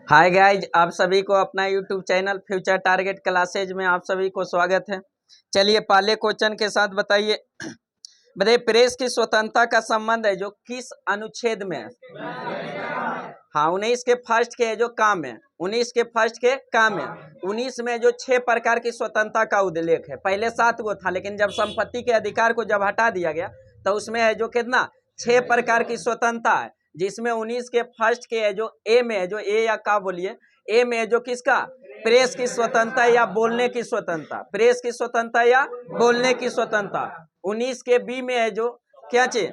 Hi guys, आप सभी को अपना YouTube channel future target classes में आप सभी को स्वागत है। चलिए पहले क्वेश्चन के साथ बताइए प्रेस की स्वतंत्रता का संबंध है जो किस अनुच्छेद में है? हाँ, 19 के फर्स्ट के जो काम है, 19 के फर्स्ट के काम है। 19 में जो 6 प्रकार की स्वतंत्रता का उल्लेख है। पहले 7 गो था, लेकिन जब संपत्ति के अधिकार को जब हटा दिया गया तो उसमें है जो कितना 6 प्रकार की स्वतंत्रता है, जिसमें 19 के फर्स्ट के है जो ए में है, जो ए या का बोलिए, ए में है जो किसका प्रेस की स्वतंत्रता या बोलने की स्वतंत्रता, प्रेस की स्वतंत्रता या बोलने की स्वतंत्रता। 19 के बी में है जो क्या चीज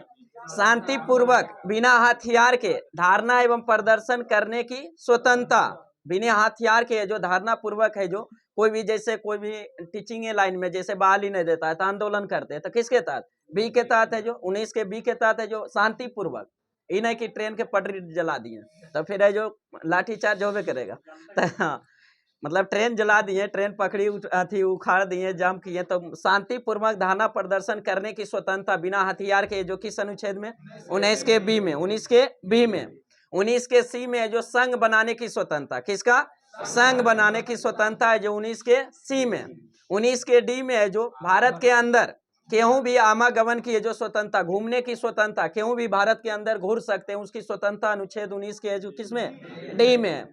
शांतिपूर्वक बिना हथियार के धारणा एवं प्रदर्शन करने की स्वतंत्रता। बिना हथियार के जो धारणा पूर्वक है, जो कोई भी जैसे कोई भी टीचिंग लाइन में जैसे बहाली नहीं देता है तो आंदोलन करते हैं, तो किसके तहत? बी के तहत है, जो 19 के बी के तहत है, जो शांतिपूर्वक। ये नहीं कि ट्रेन के पटरी जला दिए तो फिर है जो लाठीचार्ज होबे करेगा। तो मतलब ट्रेन जला दिए, ट्रेन पकड़ी, अथी उखाड़ दिए, जाम किए, तो शांतिपूर्वक धारणा प्रदर्शन करने की स्वतंत्रता बिना हथियार के, जो किस अनुच्छेद में 19 के बी में, 19 के बी में। 19 के सी में जो संघ बनाने की स्वतंत्रता, किसका संघ बनाने की स्वतंत्रता है जो 19 के सी में। 19 के डी में है जो भारत के अंदर केहू भी आवागमन की जो स्वतंत्रता, घूमने की स्वतंत्रता, केहू भी भारत के अंदर घूम सकते हैं, उसकी स्वतंत्रता अनुच्छेद 19 के जो किसमें डी में।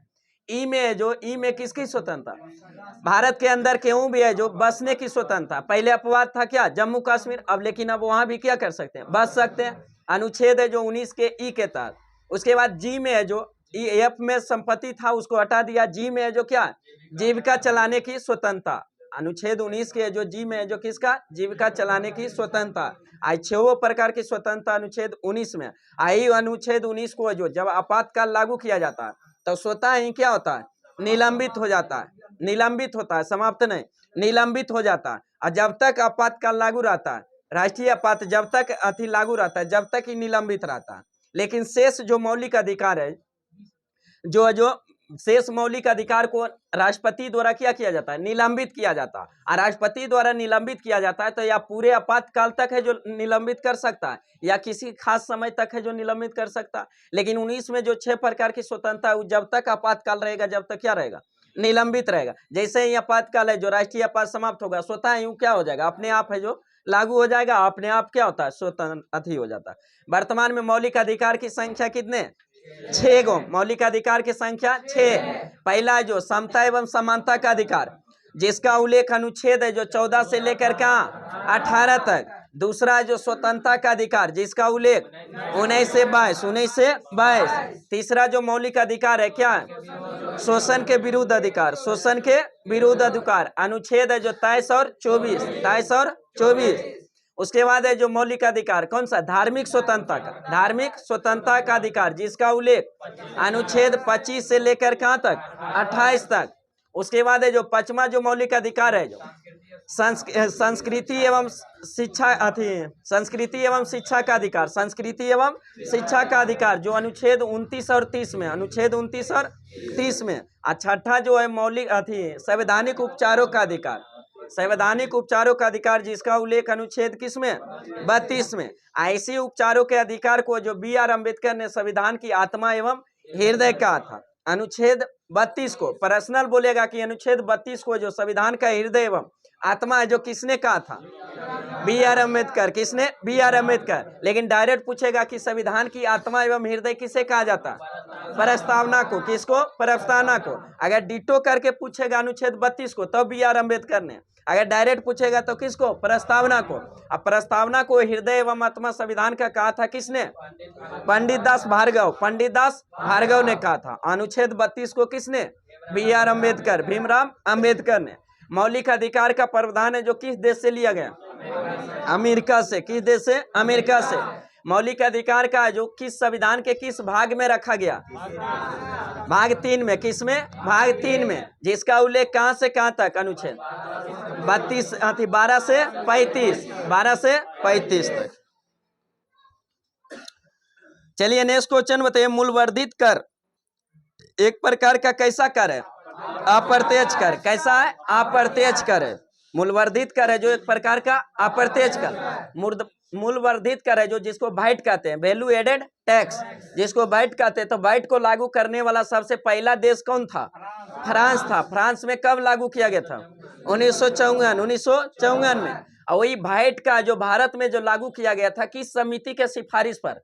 ई में है जो ई में किसकी स्वतंत्रता, भारत के अंदर केहू भी है जो बसने की स्वतंत्रता। पहले अपवाद था क्या जम्मू कश्मीर, अब लेकिन अब वहां भी क्या कर सकते हैं, बस सकते हैं। अनुच्छेद है जो 19 के ई के तहत। उसके बाद जी में है जो ई एफ में संपत्ति था उसको हटा दिया, जी में है जो क्या जीविका चलाने की स्वतंत्रता। अनुच्छेद 19 के जो जी में है जो किसका जीविका चलाने की स्वतंत्रता। आई 6 प्रकार की स्वतंत्रता अनुच्छेद 19 में। आई अनुच्छेद 19 को जो जब आपातकाल लागू किया जाता है तो स्वतः ही क्या होता है, निलंबित हो जाता है, निलंबित होता है, समाप्त नहीं, निलंबित हो जाता है। और जब तक आपातकाल लागू रहता है, राष्ट्रीय आपात जब तक अति लागू रहता है, जब तक ही निलंबित रहता है। लेकिन शेष जो मौलिक अधिकार है, जो शेष मौलिक अधिकार को राष्ट्रपति द्वारा क्या किया जाता है, निलंबित किया जाता है। और राष्ट्रपति द्वारा निलंबित किया जाता है तो या पूरे आपातकाल तक है जो निलंबित कर सकता है, या किसी खास समय तक है जो निलंबित कर सकता है। लेकिन 19 में जो 6 प्रकार की स्वतंत्रता है, जब तक आपातकाल रहेगा, जब तक क्या रहेगा, निलंबित रहेगा। जैसे ही आपातकाल है जो राष्ट्रीय आपात समाप्त होगा, स्वतः यूं क्या हो जाएगा, अपने आप है जो लागू हो जाएगा, अपने आप क्या होता है, स्वतंत्र अथी हो जाता है। वर्तमान में मौलिक अधिकार की संख्या कितने 6 गो मौलिक अधिकार की संख्या 6। पहला है जो समता एवं समानता का अधिकार, जिसका उल्लेख अनुच्छेद है जो 14 से लेकर कहाँ 18 तक। दूसरा है जो स्वतंत्रता का अधिकार, जिसका उल्लेख 19 से 22, 19 से 22। तीसरा जो मौलिक अधिकार है क्या है, शोषण के विरुद्ध अधिकार, शोषण के विरुद्ध अधिकार, अनुच्छेद है जो 23 और 24, 23 और 24। उसके बाद है जो मौलिक अधिकार कौन सा, धार्मिक स्वतंत्रता का, धार्मिक स्वतंत्रता का अधिकार, जिसका उल्लेख अनुच्छेद 25 से लेकर कहां तक 28 तक। उसके बाद है जो 5वां जो मौलिक अधिकार है जो संस्कृति एवं शिक्षा अथी संस्कृति एवं शिक्षा का अधिकार, संस्कृति एवं शिक्षा का अधिकार, जो अनुच्छेद 29 और 30 में, अनुच्छेद 29 और 30 में। और छठा जो है मौलिक अथी संवैधानिक उपचारों का अधिकार, संवैधानिक उपचारों का अधिकार, जिसका उल्लेख अनुच्छेद किसमें 32 में। ऐसे उपचारों के अधिकार को जो बी आर अम्बेडकर ने संविधान की आत्मा एवं हृदय कहा था, अनुच्छेद 32 को पर्सनल बोलेगा कि अनुच्छेद 32 को जो संविधान का हृदय एवं आत्मा है जो किसने कहा था, बी आर अम्बेडकर। किसने, बी आर अम्बेडकर। लेकिन डायरेक्ट पूछेगा कि संविधान की आत्मा एवं हृदय किसे कहा जाता, प्रस्तावना को, किसको, प्रस्तावना को। अगर डिटो करके पूछेगा अनुच्छेद 32 को तब बी आर अम्बेडकर ने, अगर डायरेक्ट पूछेगा तो किसको, प्रस्तावना को। अब प्रस्तावना को हृदय एवं आत्मा संविधान का कहा था किसने, पंडित दास भार्गव, पंडित दास भार्गव ने कहा था। अनुच्छेद 32 को किसने, बी आर अम्बेडकर, भीमराव अम्बेडकर ने। मौलिक अधिकार का प्रावधान है जो किस देश से लिया गया, अमेरिका से। किस देश से, अमेरिका से। मौलिक अधिकार का जो किस संविधान के किस भाग में रखा गया, भाग 3 में। किस में, भाग 3 में, जिसका उल्लेख कहां से कहां तक, अनुच्छेद 32 12 से 35, 12 से 35 तक। चलिए नेक्स्ट क्वेश्चन बताइए, मूल्यवर्धित कर एक प्रकार का कैसा कर है, अप्रत्यक्ष कर। कैसा है, अप्रत्यक्ष कर है। मूल्यवर्धित कर है जो एक प्रकार का अप्रत्यक्ष कर। मूल वर्धित कर है जो जिसको वैट कहते हैं, वैल्यू एडेड टैक्स, जिसको वैट कहते हैं। तो वैट को लागू करने वाला सबसे पहला देश कौन था? फ्रांस था। फ्रांस में कब लागू किया गया था? 1954 में। और वही वैट का जो भारत में जो लागू किया गया था, किस समिति के सिफारिश पर?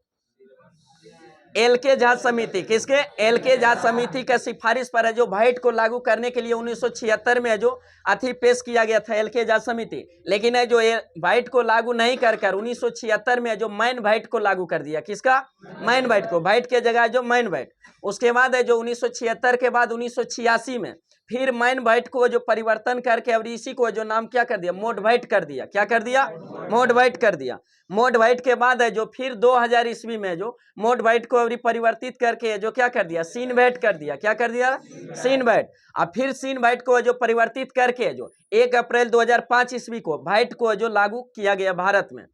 एलके झाज समिति। किसके? एलके झाज समिति का सिफारिश पर है जो वैट को लागू करने के लिए 1976 में है जो अथी पेश किया गया था, एलके झाज समिति। लेकिन है जो वैट को लागू नहीं कर 1976 में है जो मैन वैट को लागू कर दिया। किसका? मैन वैट को। वैट के जगह जो मैन वैट। उसके बाद है जो 1976 के बाद 1986 में फिर मैन वैट को जो परिवर्तन करके अब इसी को जो नाम क्या कर दिया? मोड वैट कर दिया। क्या कर दिया? मोड वैट कर दिया। मोड वैट के बाद है जो फिर 2000 ईस्वी में जो मोड वैट को अभी परिवर्तित करके जो क्या कर दिया? सीन वैट कर दिया। क्या कर दिया? Scene wait. अब फिर सीन वैट को जो परिवर्तित करके जो 1 अप्रैल 2005 ईस्वी को वैट को जो लागू किया गया भारत में,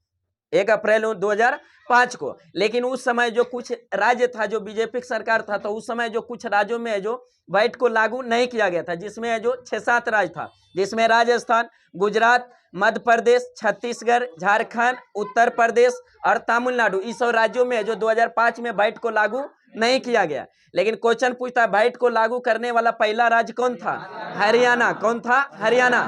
1 अप्रैल 2005 को। लेकिन उस समय जो कुछ राज्य था जो बीजेपी की सरकार था, तो उस समय जो कुछ राज्यों में जो वैट को लागू नहीं किया गया था, जिसमें जो 6-7 राज्य था, जिसमें राजस्थान, गुजरात, मध्य प्रदेश, छत्तीसगढ़, झारखंड, उत्तर प्रदेश और तमिलनाडु। इस सब राज्यों में जो 2005 में वैट को लागू नहीं किया गया। लेकिन क्वेश्चन पूछता है वैट को लागू करने वाला पहला राज्य कौन था? हरियाणा। कौन था? हरियाणा।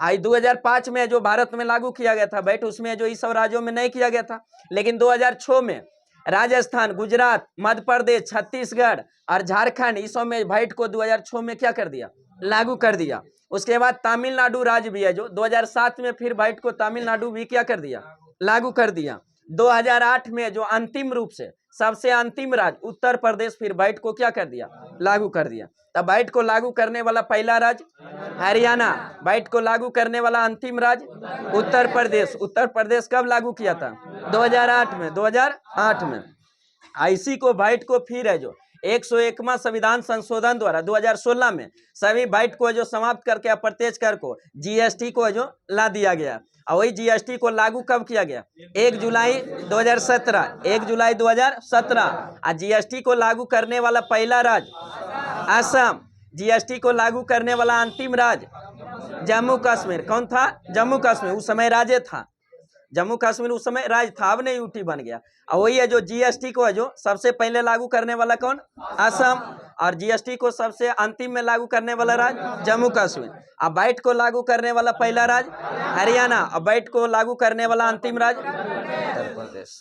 आई 2005 में जो भारत में लागू किया गया था वैट, उसमें जो इस सब राज्यों में नहीं किया गया था। लेकिन 2006 में राजस्थान, गुजरात, मध्य प्रदेश, छत्तीसगढ़ और झारखंड, इस सब में वैट को 2006 में क्या कर दिया? लागू कर दिया। उसके बाद तमिलनाडु राज्य भी है जो 2007 में फिर वैट को तमिलनाडु भी क्या कर दिया? लागू कर दिया। 2008 में जो अंतिम रूप से सबसे अंतिम राज्य उत्तर प्रदेश फिर वैट को क्या कर दिया? लागू कर दिया। तब वैट को लागू करने वाला पहला राज्य हरियाणा, वैट को लागू करने वाला अंतिम राज्य उत्तर प्रदेश। उत्तर प्रदेश कब लागू किया था? 2008 में। 2008 में। इसी को वैट को फिर है जो 101वां संविधान संशोधन द्वारा 2016 में सभी वैट को जो समाप्त करके अप्रत्यक्ष कर को जीएसटी को जो ला दिया गया। और वही जीएसटी को लागू कब किया गया? 1 जुलाई 2017। 1 जुलाई 2017। और जीएसटी को लागू करने वाला पहला राज्य असम। जीएसटी को लागू करने वाला अंतिम राज्य जम्मू कश्मीर। कौन था? जम्मू कश्मीर। उस समय राज्य था जम्मू कश्मीर, उस समय राज्य था, अब नहीं यूटी बन गया। और वही है जो जीएसटी को है जो सबसे पहले लागू करने वाला कौन? असम। और जीएसटी को सबसे अंतिम में लागू करने वाला राज्य जम्मू कश्मीर। अब वैट को लागू करने वाला पहला राज्य हरियाणा, और वैट को लागू करने वाला अंतिम राज्य उत्तर प्रदेश।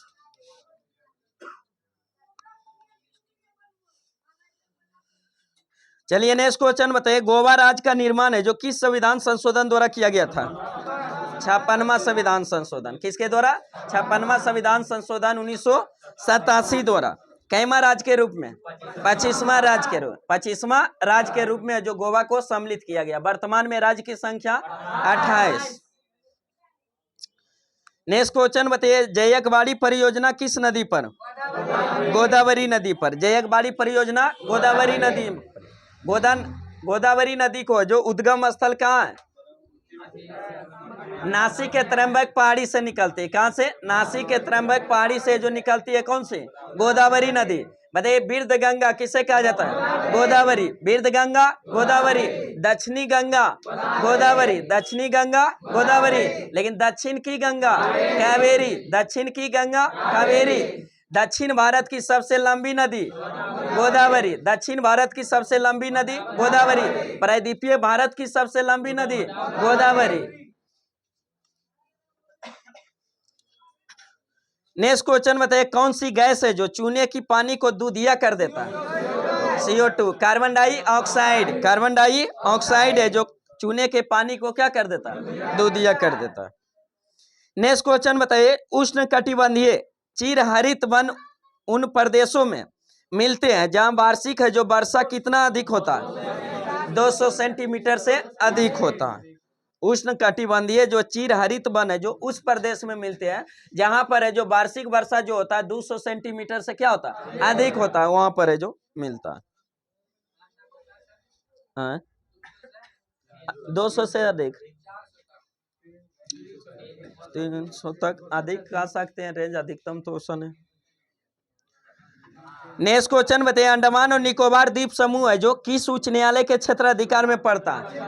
चलिए नेक्स्ट क्वेश्चन बताइए, गोवा राज्य का निर्माण है जो किस संविधान संशोधन द्वारा किया गया था? 56वां संविधान संशोधन। किसके द्वारा? 56वां संविधान संशोधन 1987 द्वारा। कैमा राज्य के रूप में? 25वां राज्य के रूप। 25वां राज्य के रूप में जो गोवा को सम्मिलित किया गया। वर्तमान में राज्य की संख्या 28। नेक्स्ट क्वेश्चन बताइए, जयकवाड़ी परियोजना किस नदी पर? गोदावरी नदी पर। जयकवाड़ी परियोजना गोदावरी नदी। गोदावरी नदी को जो उद्गम स्थल कहाँ है? नासिक के त्र्यंबक पहाड़ी से निकलती है। कहां से? नासिक के त्र्यंबक पहाड़ी से जो निकलती है कौन सी? गोदावरी नदी। बताइए बिरध गंगा किसे कहा जाता है? गोदावरी। बिरध गंगा गोदावरी। दक्षिणी गंगा गोदावरी। दक्षिणी गंगा गोदावरी। लेकिन दक्षिण की गंगा कावेरी। दक्षिण की गंगा कावेरी। दक्षिण भारत की सबसे लंबी नदी गोदावरी। दक्षिण भारत की सबसे लंबी नदी गोदावरी। प्रायद्वीपीय भारत की सबसे लंबी नदी गोदावरी। नेक्स्ट क्वेश्चन बताइए, कौन सी गैस है जो चूने की पानी को दूधिया कर देता है? CO2। Carbon dioxide. Carbon dioxide है जो चूने के पानी को क्या कर देता है? दूधिया कर देता है। नेक्स्ट क्वेश्चन बताइए, उष्ण कटिबंधीय चिरहरित वन उन प्रदेशों में मिलते हैं जहां वार्षिक है जो वर्षा कितना अधिक होता है? 200 सेंटीमीटर से अधिक होता है। उष्ण कटिबंधीय जो चिरहरित वन है जो उस प्रदेश में मिलते हैं जहां पर है जो वार्षिक वर्षा जो होता है 200 सेंटीमीटर से क्या होता है? अधिक होता है, वहां पर है जो मिलता है। 200 से अधिक 300 तक अधिक कह सकते हैं, रेंज अधिकतम तो ओशन है। नेक्स्ट क्वेश्चन बताइए, अंडमान और निकोबार द्वीप समूह है जो किस उच्च न्यायालय के क्षेत्राधिकार में पड़ता है?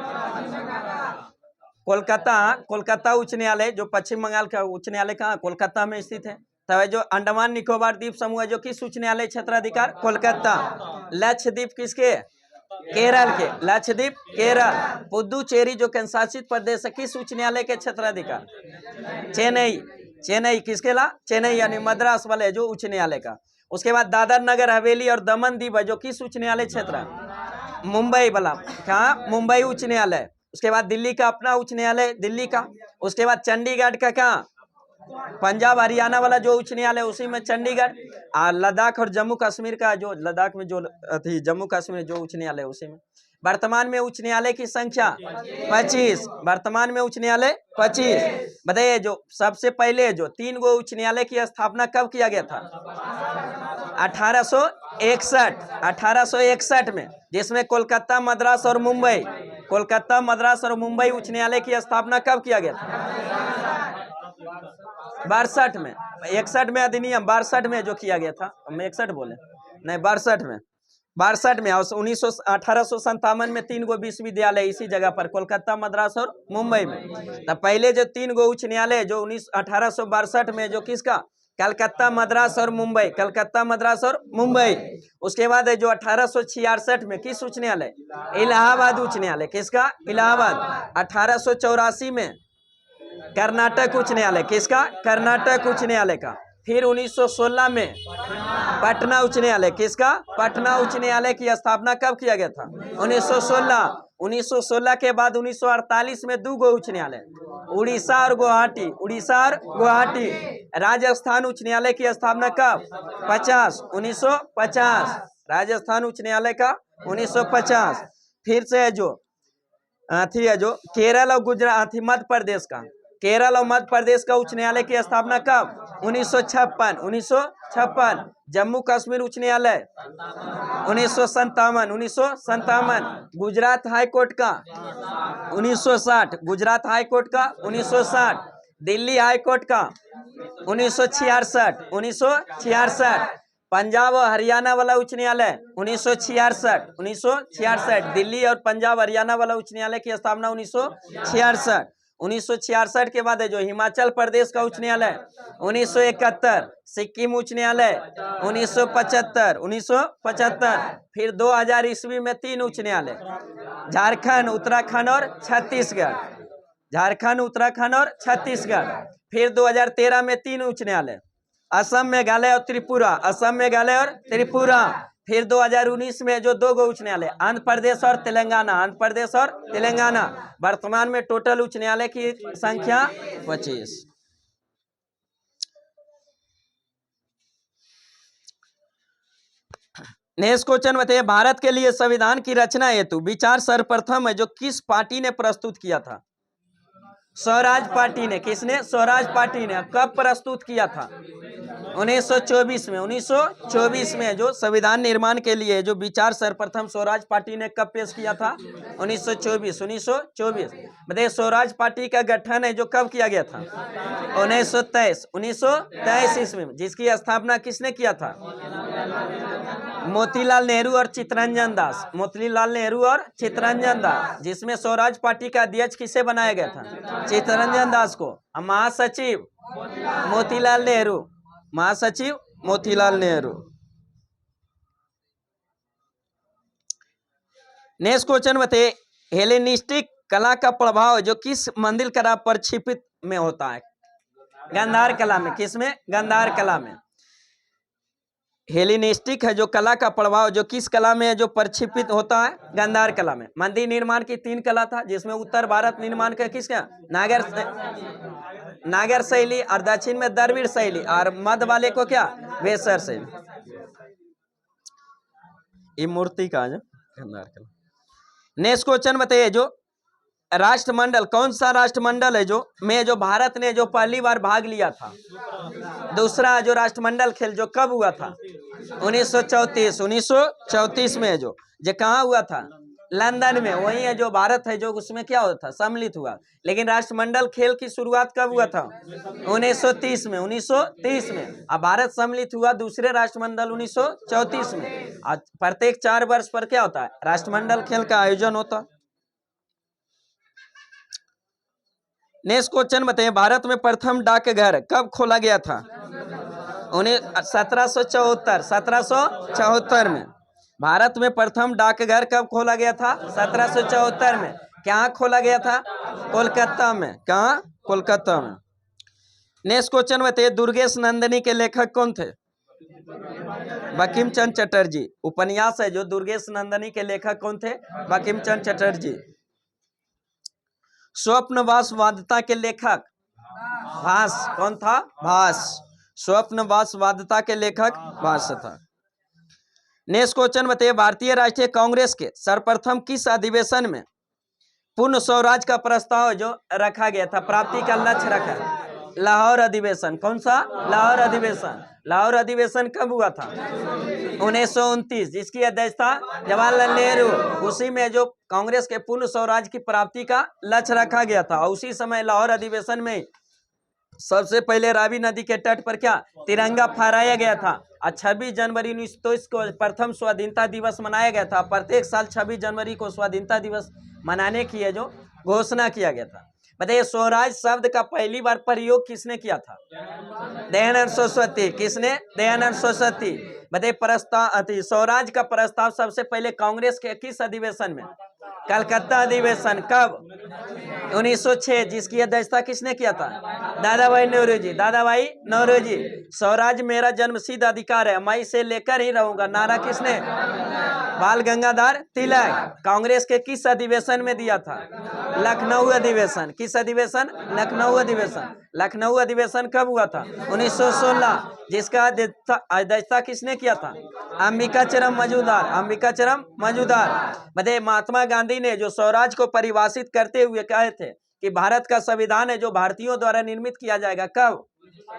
कोलकाता, कोलकाता उच्च न्यायालय जो पश्चिम बंगाल का उच्च न्यायालय कहाँ, कोलकाता में स्थित है। तब जो अंडमान निकोबार द्वीप समूह है जो किस उच्च न्यायालय क्षेत्राधिकार, कोलकाता। लक्षद्वीप किसके, केरल के, लक्षद्वीप केरल। पुदुचेरी जो केंद्र शासित प्रदेश है किस उच्च न्यायालय के क्षेत्राधिकार, चेन्नई। चेन्नई किसके ला, चेन्नई यानी मद्रास वाले जो उच्च न्यायालय का। उसके बाद दादर नगर हवेली और दमन दीव है जो किस उच्च न्यायालय क्षेत्र है, मुंबई वाला, कहाँ, मुंबई उच्च न्यायालय। उसके बाद दिल्ली का अपना उच्च न्यायालय दिल्ली का। उसके बाद चंडीगढ़ का कहाँ, पंजाब हरियाणा वाला जो उच्च न्यायालय उसी में चंडीगढ़। लद्दाख और जम्मू कश्मीर का जो लद्दाख में जो थी जम्मू कश्मीर जो उच्च न्यायालय उसी में। वर्तमान में उच्च न्यायालय की संख्या 25, वर्तमान में उच्च न्यायालय 25। बताइए जो सबसे पहले जो 3 गो उच्च न्यायालय की स्थापना कब किया गया था, 1861, 1861 में, जिसमें कोलकाता, मद्रास और मुंबई, कोलकाता, मद्रास और मुंबई उच्च न्यायालय की स्थापना कब किया गया था, 62 में। 61 में अधिनियम, 62 में जो किया गया था, हम 61 बोले नहीं, 62 में, 62 में। और 1857 में 3 गो विश्वविद्यालय इसी जगह पर, कोलकाता, मद्रास और मुंबई में। तब पहले जो 3 गो उच्च न्यायालय जो 1862 में जो किसका, कलकत्ता, मद्रास और मुंबई, कलकत्ता, मद्रास और मुंबई। उसके बाद जो 1866 में किस उच्च न्यायालय, इलाहाबाद उच्च न्यायालय, किसका, इलाहाबाद। 1884 में कर्नाटक उच्च न्यायालय, किसका, कर्नाटक उच्च न्यायालय का। फिर 1916 में पटना उच्च न्यायालय, किसका, पटना उच्च न्यायालय की स्थापना कब किया गया था, 1916। 1916 के बाद 1948 में 2 गो उच्च न्यायालय, उड़ीसा और गुवाहाटी, उड़ीसा और गुवाहाटी। राजस्थान उच्च न्यायालय की स्थापना कब, 1950, राजस्थान उच्च न्यायालय का 1950। फिर से है जो अथी है जो केरल और गुजरात, मध्य प्रदेश का, केरल और मध्य प्रदेश का उच्च न्यायालय की स्थापना कब, 1956, 1956। जम्मू कश्मीर उच्च न्यायालय 1957, 1957। गुजरात हाई कोर्ट का 1960, गुजरात हाई कोर्ट का 1960। दिल्ली हाई कोर्ट का 1966, 1966। पंजाब और हरियाणा वाला उच्च न्यायालय 1966, 1966। दिल्ली और पंजाब हरियाणा वाला उच्च न्यायालय की स्थापना 1966। 1966 के बाद है जो हिमाचल प्रदेश का उच्च न्यायालय 1971, सिक्किम उच्च न्यायालय 1975, 1975। फिर 2000 ईस्वी में 3 उच्च न्यायालय, झारखंड, उत्तराखंड और छत्तीसगढ़, झारखंड, उत्तराखंड और छत्तीसगढ़। फिर 2013 में 3 उच्च न्यायालय, असम, मेघालय और त्रिपुरा, असम, मेघालय और त्रिपुरा। फिर 2019 में जो 2 गो उच्च न्यायालय, आंध्र प्रदेश और तेलंगाना, आंध्र प्रदेश और तेलंगाना। वर्तमान में टोटल उच्च न्यायालय की संख्या 25। नेक्स्ट क्वेश्चन बताइए, भारत के लिए संविधान की रचना हेतु विचार सर्वप्रथम है जो किस पार्टी ने प्रस्तुत किया था, स्वराज पार्टी ने। किसने, स्वराज पार्टी ने। कब प्रस्तुत किया था, 1924 में। 1924 में जो संविधान निर्माण के लिए जो विचार सर्वप्रथम स्वराज पार्टी ने कब पेश किया था, 1924, 1924। बताइए स्वराज पार्टी का गठन है जो कब किया गया था, 1923, 1923 ईस्वी में। जिसकी स्थापना किसने किया था, मोतीलाल नेहरू और चित्तरंजन दास, मोतीलाल नेहरू और चित्तरंजन दास। जिसमें स्वराज पार्टी का अध्यक्ष किसे बनाया गया था, चित्तरंजन दास को। महासचिव मोतीलाल नेहरू, महासचिव मोतीलाल नेहरू। नेक्स्ट क्वेश्चन बताइए, हेलेनिस्टिक कला का प्रभाव जो किस मंदिर कला पर छिपित में होता है, गांधार कला में। किसमें, गांधार कला में। हेलेनिस्टिक है जो कला का प्रभाव जो किस कला में जो प्रक्षेपित होता है, गांधार कला में। मंदिर निर्माण की 3 कला था, जिसमें उत्तर भारत निर्माण का किसका, नागर शैली, और दक्षिण में द्रविड़ शैली, और मध्य वाले को क्या, वेसर शैली। ये मूर्ति का है गांधार कला। नेक्स्ट क्वेश्चन बताइए, जो राष्ट्रमंडल, कौन सा राष्ट्रमंडल है जो में जो भारत ने जो पहली बार भाग लिया था, दूसरा जो राष्ट्रमंडल खेल जो कब हुआ था, 1934, 1934 में जो कहाँ हुआ था, लंदन में। वही है जो भारत है जो उसमें क्या होता था, सम्मिलित हुआ। लेकिन राष्ट्रमंडल खेल की शुरुआत कब हुआ था, 1930 में, 1930 में। अब भारत सम्मिलित हुआ दूसरे राष्ट्रमंडल 1934 में। आज प्रत्येक 4 वर्ष पर क्या होता है, राष्ट्रमंडल खेल का आयोजन होता। नेक्स्ट क्वेश्चन बताइए, भारत में प्रथम डाकघर कब खोला गया था? 1774 में। भारत में प्रथम डाकघर कब खोला गया था? 1774 में। कहाँ खोला गया था? कोलकाता में। कहाँ? कोलकाता में। नेक्स्ट क्वेश्चन बताइए, दुर्गेश नंदिनी के लेखक कौन थे? बंकिम चंद्र चटर्जी। उपन्यास है जो दुर्गेश नंदिनी के लेखक कौन थे? बंकिम चंद्र चटर्जी। स्वप्नवासवादिता के लेखक भास कौन था? भास। स्वप्नवासवादिता के लेखक भास था। नेक्स्ट क्वेश्चन बताइए, भारतीय राष्ट्रीय कांग्रेस के सर्वप्रथम किस अधिवेशन में पूर्ण स्वराज का प्रस्ताव जो रखा गया था, प्राप्ति का लक्ष्य रखा? लाहौर अधिवेशन। कौन सा? लाहौर अधिवेशन। लाहौर अधिवेशन कब हुआ था? 1929, जिसकी अध्यक्षता जवाहरलाल नेहरू। उसी में जो कांग्रेस के पूर्ण स्वराज की प्राप्ति का लक्ष्य रखा गया था। उसी समय लाहौर अधिवेशन में सबसे पहले रावी नदी के तट पर क्या तिरंगा फहराया गया था। और 26 जनवरी 1923 को प्रथम स्वाधीनता दिवस मनाया गया था। प्रत्येक साल 26 जनवरी को स्वाधीनता दिवस मनाने की है जो घोषणा किया गया था। बताइए, स्वराज शब्द का पहली बार प्रयोग किसने किया था? दयानंद सरस्वती। किसने? दयानंद सरस्वती। बताइए, प्रस्ताव स्वराज का प्रस्ताव सबसे पहले कांग्रेस के किस अधिवेशन में? कलकत्ता अधिवेशन। कब? 1906, जिसकी अध्यक्षता किसने किया था? दादाभाई नौरोजी। दादाभाई नौरोजी। स्वराज मेरा जन्मसिद्ध अधिकार है, मैं इसे लेकर ही रहूंगा, नारा किसने? बाल गंगाधर तिलक। कांग्रेस के किस अधिवेशन में दिया था? लखनऊ अधिवेशन। किस अधिवेशन? लखनऊ अधिवेशन। लखनऊ अधिवेशन कब हुआ था? 1916, जिसका अध्यक्षता किसने किया था? अंबिकाचरम मजूमदार। अंबिकाचरम मजूमदार। बताइए, महात्मा गांधी ने जो स्वराज को परिभाषित करते हुए कहे थे कि भारत का संविधान है जो भारतीयों द्वारा निर्मित किया जाएगा, कब?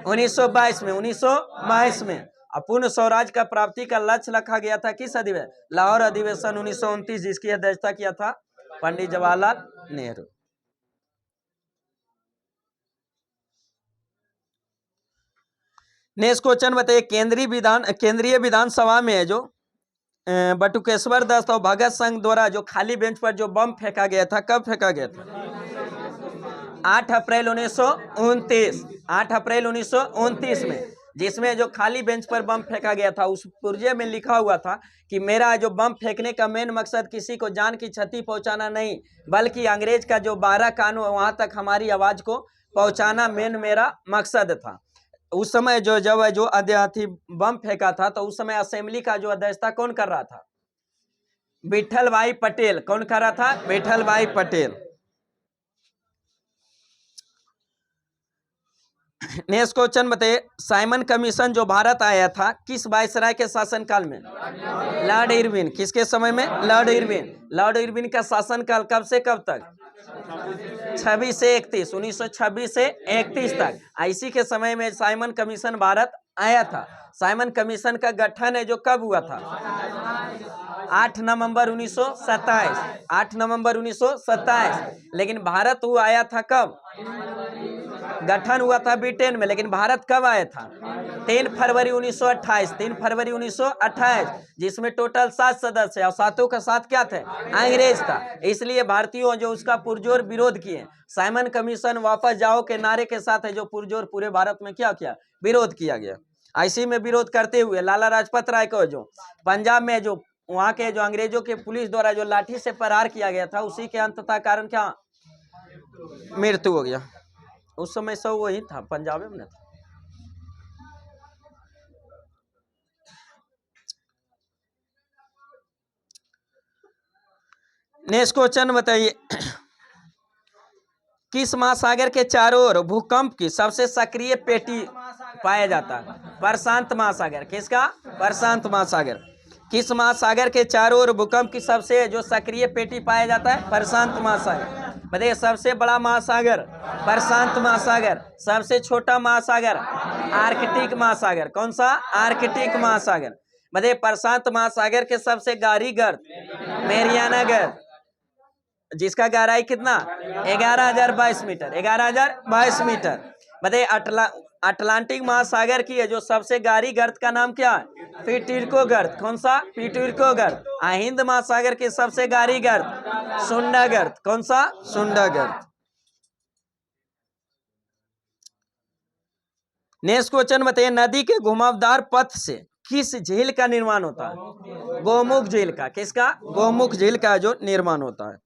1922 में। 1922 में। पूर्ण स्वराज का प्राप्ति का लक्ष्य रखा गया था किस अधिवेशन? लाहौर अधिवेशन 1929, जिसकी अध्यक्षता किया था पंडित जवाहरलाल नेहरू। नेक्स्ट क्वेश्चन बताइए, केंद्रीय विधानसभा में है जो बटुकेश्वर दत्त और भगत सिंह द्वारा जो खाली बेंच पर जो बम फेंका गया था, कब फेंका गया था? 8 अप्रैल 1929। 8 अप्रैल 1929 में, जिसमें जो खाली बेंच पर बम फेंका गया था, उस पुर्जे में लिखा हुआ था कि मेरा जो बम फेंकने का मेन मकसद किसी को जान की क्षति पहुंचाना नहीं, बल्कि अंग्रेज का जो 12 कानून वहां तक हमारी आवाज को पहुंचाना मेन मेरा मकसद था। उस समय जो अध्यक्ष बम फेंका था, तो उस समय असेंबली का जो अध्यक्षता कौन कर रहा था? विठल भाई पटेल। कौन कर रहा था? विठल भाई पटेल। नेक्स्ट क्वेश्चन बताइए, साइमन कमीशन जो भारत आया था किस वायसराय के शासनकाल में? Lord Irwin. किसके समय में? Lord Irwin. लॉर्ड इरविन का शासनकाल कब से कब तक? 26 से 31। 1926 से 31 तक। इसी के समय में साइमन कमीशन भारत आया था। साइमन कमीशन का गठन है जो कब हुआ था? 8 नवंबर 1927। 8 नवंबर 1927। लेकिन भारत वो आया था कब? गठन हुआ था ब्रिटेन में, लेकिन भारत कब आया था? 3 फरवरी 1928। 3 फरवरी 1928, जिसमें टोटल 7 सदस्य और 7 का साथ क्या थे? अंग्रेज था। इसलिए भारतीयों जो उसका पुरजोर विरोध किए। साइमन कमीशन वापस जाओ के नारे के साथ है जो पुरजोर पूरे भारत में क्या किया? विरोध किया गया। इसी में विरोध करते हुए लाला लाजपत राय को जो पंजाब में जो वहां के जो अंग्रेजों के पुलिस द्वारा जो लाठी से प्रहार किया गया था, उसी के अंततः कारण क्या मृत्यु हो गया। उस समय सब वही था, पंजाब में था। नेक्स्ट क्वेश्चन बताइए, किस महासागर के चारों ओर भूकंप की सबसे सक्रिय पेटी पाया जाता है? प्रशांत महासागर। किसका? प्रशांत महासागर। किस महासागर के चारों ओर भूकंप की सबसे जो सक्रिय पेटी पाया जाता है? प्रशांत महासागर। बताइए, सबसे बड़ा महासागर प्रशांत महासागर। सबसे छोटा महासागर आर्कटिक महासागर। कौन सा? आर्कटिक महासागर। बताइए, प्रशांत महासागर के सबसे गहरी गर्त मेरियाना गर्त, जिसका गहराई कितना? 11,022 मीटर। 11,022 मीटर। बताइए, अटलांटिक महासागर की है जो सबसे गहरी गर्त का नाम क्या है? पिटूरको गर्त। कौन सा? पिटूरको गर्त। हिंद महासागर की सबसे गहरी गर्त सुंडा गर्त। कौन सा? सुंडा गर्त। नेक्स्ट क्वेश्चन बताइए, नदी के घुमावदार पथ से किस झील का निर्माण होता है? गोमुख झील का। किसका? गोमुख झील का जो निर्माण होता है।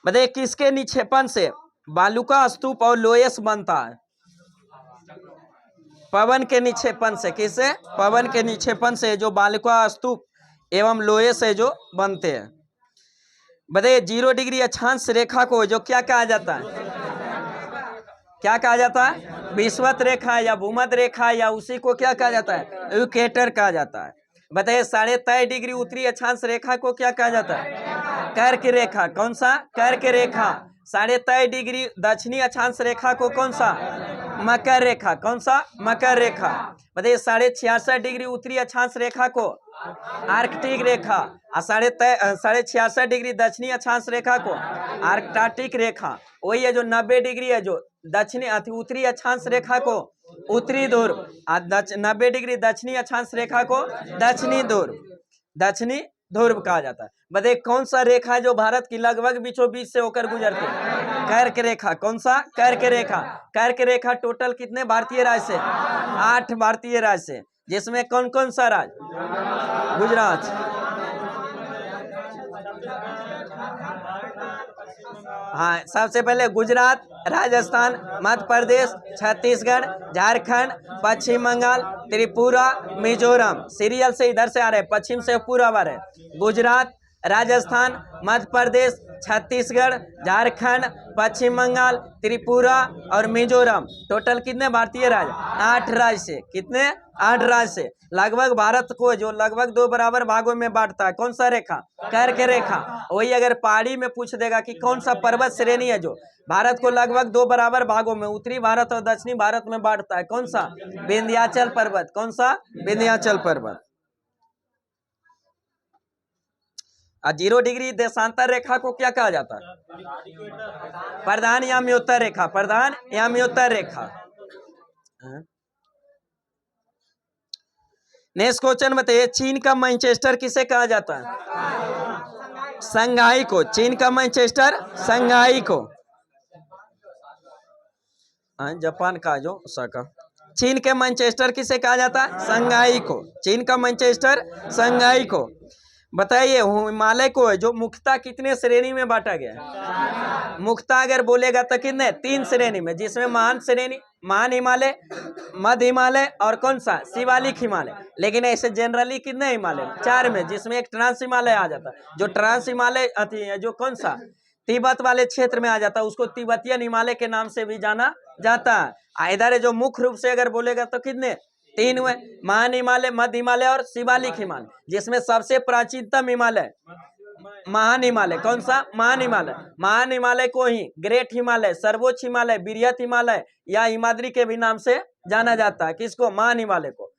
बताइए, किसके निक्षेपण से बालुका स्तूप और लोयस बनता है? पवन के निक्षेपण से। किससे? पवन के निक्षेपण से जो बालुका स्तूप एवं लोहे से जो बनते हैं। बताइए, 0 डिग्री अक्षांश रेखा को जो क्या कहा जाता है? क्या कहा जाता है? विषुवत रेखा या भूमध्य रेखा या उसी को क्या कहा जाता है? इक्वेटर कहा जाता है। बताइए, 23.5 डिग्री उत्तरी अक्षांश रेखा को क्या कहा जाता है? कर्क रेखा। कौन सा? कर्क रेखा। 23.5 डिग्री दक्षिणी अक्षांश रेखा को कौन सा? मकर रेखा। कौन सा? मकर रेखा। बताइए, 66.5 डिग्री उत्तरी अक्षांश रेखा को आर्कटिक रेखा, और 66.5 डिग्री दक्षिणी अक्षांश रेखा को आर्कटाटिक रेखा। वही है जो 90 डिग्री है जो दक्षिणी उत्तरी अक्षांश रेखा को उत्तरी ध्रुव, और 90 डिग्री दक्षिणी अक्षांश रेखा को दक्षिणी ध्रुव, दक्षिणी ध्रुव कहा जाता है। बताइए, कौन सा रेखा है जो भारत की लगभग बीचों बीच से होकर गुजरती है? कर्क रेखा। कौन सा? कर्क रेखा। कर्क रेखा टोटल कितने भारतीय राज्य से? 8 भारतीय राज्य से, जिसमें कौन कौन सा राज्य? गुजरात। हाँ, सबसे पहले गुजरात, राजस्थान, मध्य प्रदेश, छत्तीसगढ़, झारखंड, पश्चिम बंगाल, त्रिपुरा, मिजोरम। सीरियल से इधर से आ रहे, पश्चिम से पूरब आ रहे। गुजरात, राजस्थान, मध्य प्रदेश, छत्तीसगढ़, झारखंड, पश्चिम बंगाल, त्रिपुरा और मिजोरम। टोटल कितने भारतीय राज्य? 8 राज्य से। कितने? 8 राज्य से। लगभग भारत को जो लगभग 2 बराबर भागों में बांटता है। कौन सा रेखा? कर्क रेखा। वही अगर पहाड़ी में पूछ देगा कि कौन सा पर्वत श्रेणी है जो भारत को लगभग 2 बराबर भागों में उत्तरी भारत और दक्षिणी भारत में बांटता है? कौन सा? विंध्याचल पर्वत। कौन सा? विंध्याचल पर्वत। 0 डिग्री देशांतर रेखा को क्या कहा जाता है? प्रधान या म्योत्तर रेखा। प्रधान या म्योत्तर रेखा। नेक्स्ट क्वेश्चन बताइए, चीन का मैनचेस्टर किसे कहा जाता है? संघाई को। चीन का मैनचेस्टर संघाई को। जापान का जो ओसाका। चीन के मैनचेस्टर किसे कहा जाता है? संघाई को। चीन का मैनचेस्टर संघाई को। बताइए, हिमालय को जो मुख्यतः कितने श्रेणी में बांटा गया है? मुख्यतः अगर बोलेगा तो कितने? 3 श्रेणी में, जिसमें महान श्रेणी, महान हिमालय, मध्य हिमालय और कौन सा? शिवालिक हिमालय। लेकिन ऐसे जनरली कितने हिमालय? 4 में, जिसमें एक ट्रांस हिमालय आ जाता है। जो ट्रांस हिमालय जो कौन सा तिब्बत वाले क्षेत्र में आ जाता है, उसको तिब्बतियन हिमालय के नाम से भी जाना जाता है। इधर जो मुख्य रूप से अगर बोलेगा तो कितने? 3 में, महान हिमालय, मध्य हिमालय और शिवालिक हिमालय, जिसमें सबसे प्राचीनतम हिमालय महान हिमालय। कौन सा? महान हिमालय। महान हिमालय को ही ग्रेट हिमालय, सर्वोच्च हिमालय, बृहत हिमालय या हिमाद्री के भी नाम से जाना जाता है। किसको? महान हिमालय को।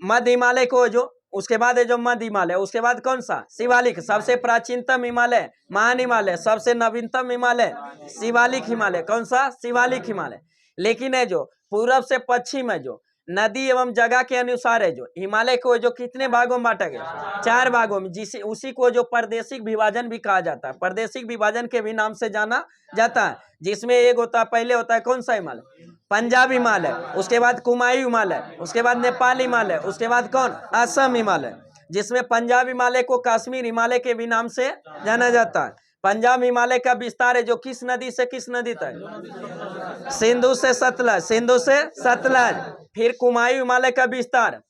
मध्य हिमालय को जो, उसके बाद है जो मध्य हिमालय, उसके बाद कौन सा? शिवालिक। सबसे प्राचीनतम हिमालय महान हिमालय, सबसे नवीनतम हिमालय शिवालिक हिमालय। कौन सा? शिवालिक हिमालय। लेकिन है जो पूरब से पश्चिम है जो नदी एवं जगह के अनुसार है जो हिमालय को जो कितने भागों में बांटा गया? 4 भागों में, जिसे उसी को जो प्रादेशिक विभाजन भी कहा जाता है। प्रादेशिक विभाजन के भी नाम से जाना जाता है, जिसमें एक होता है, पहले होता है कौन सा हिमालय? पंजाब हिमालय, उसके बाद कुमायूं हिमालय, उसके बाद नेपाल हिमालय, उसके बाद कौन? असम हिमालय, जिसमें पंजाब हिमालय को कश्मीर हिमालय के भी नाम से जाना जाता है। पंजाब हिमालय का विस्तार है जो किस नदी से किस नदी तक? सिंधु से सतलज। सिंधु से सतलज। फिर कुमायूं हिमालय का विस्तार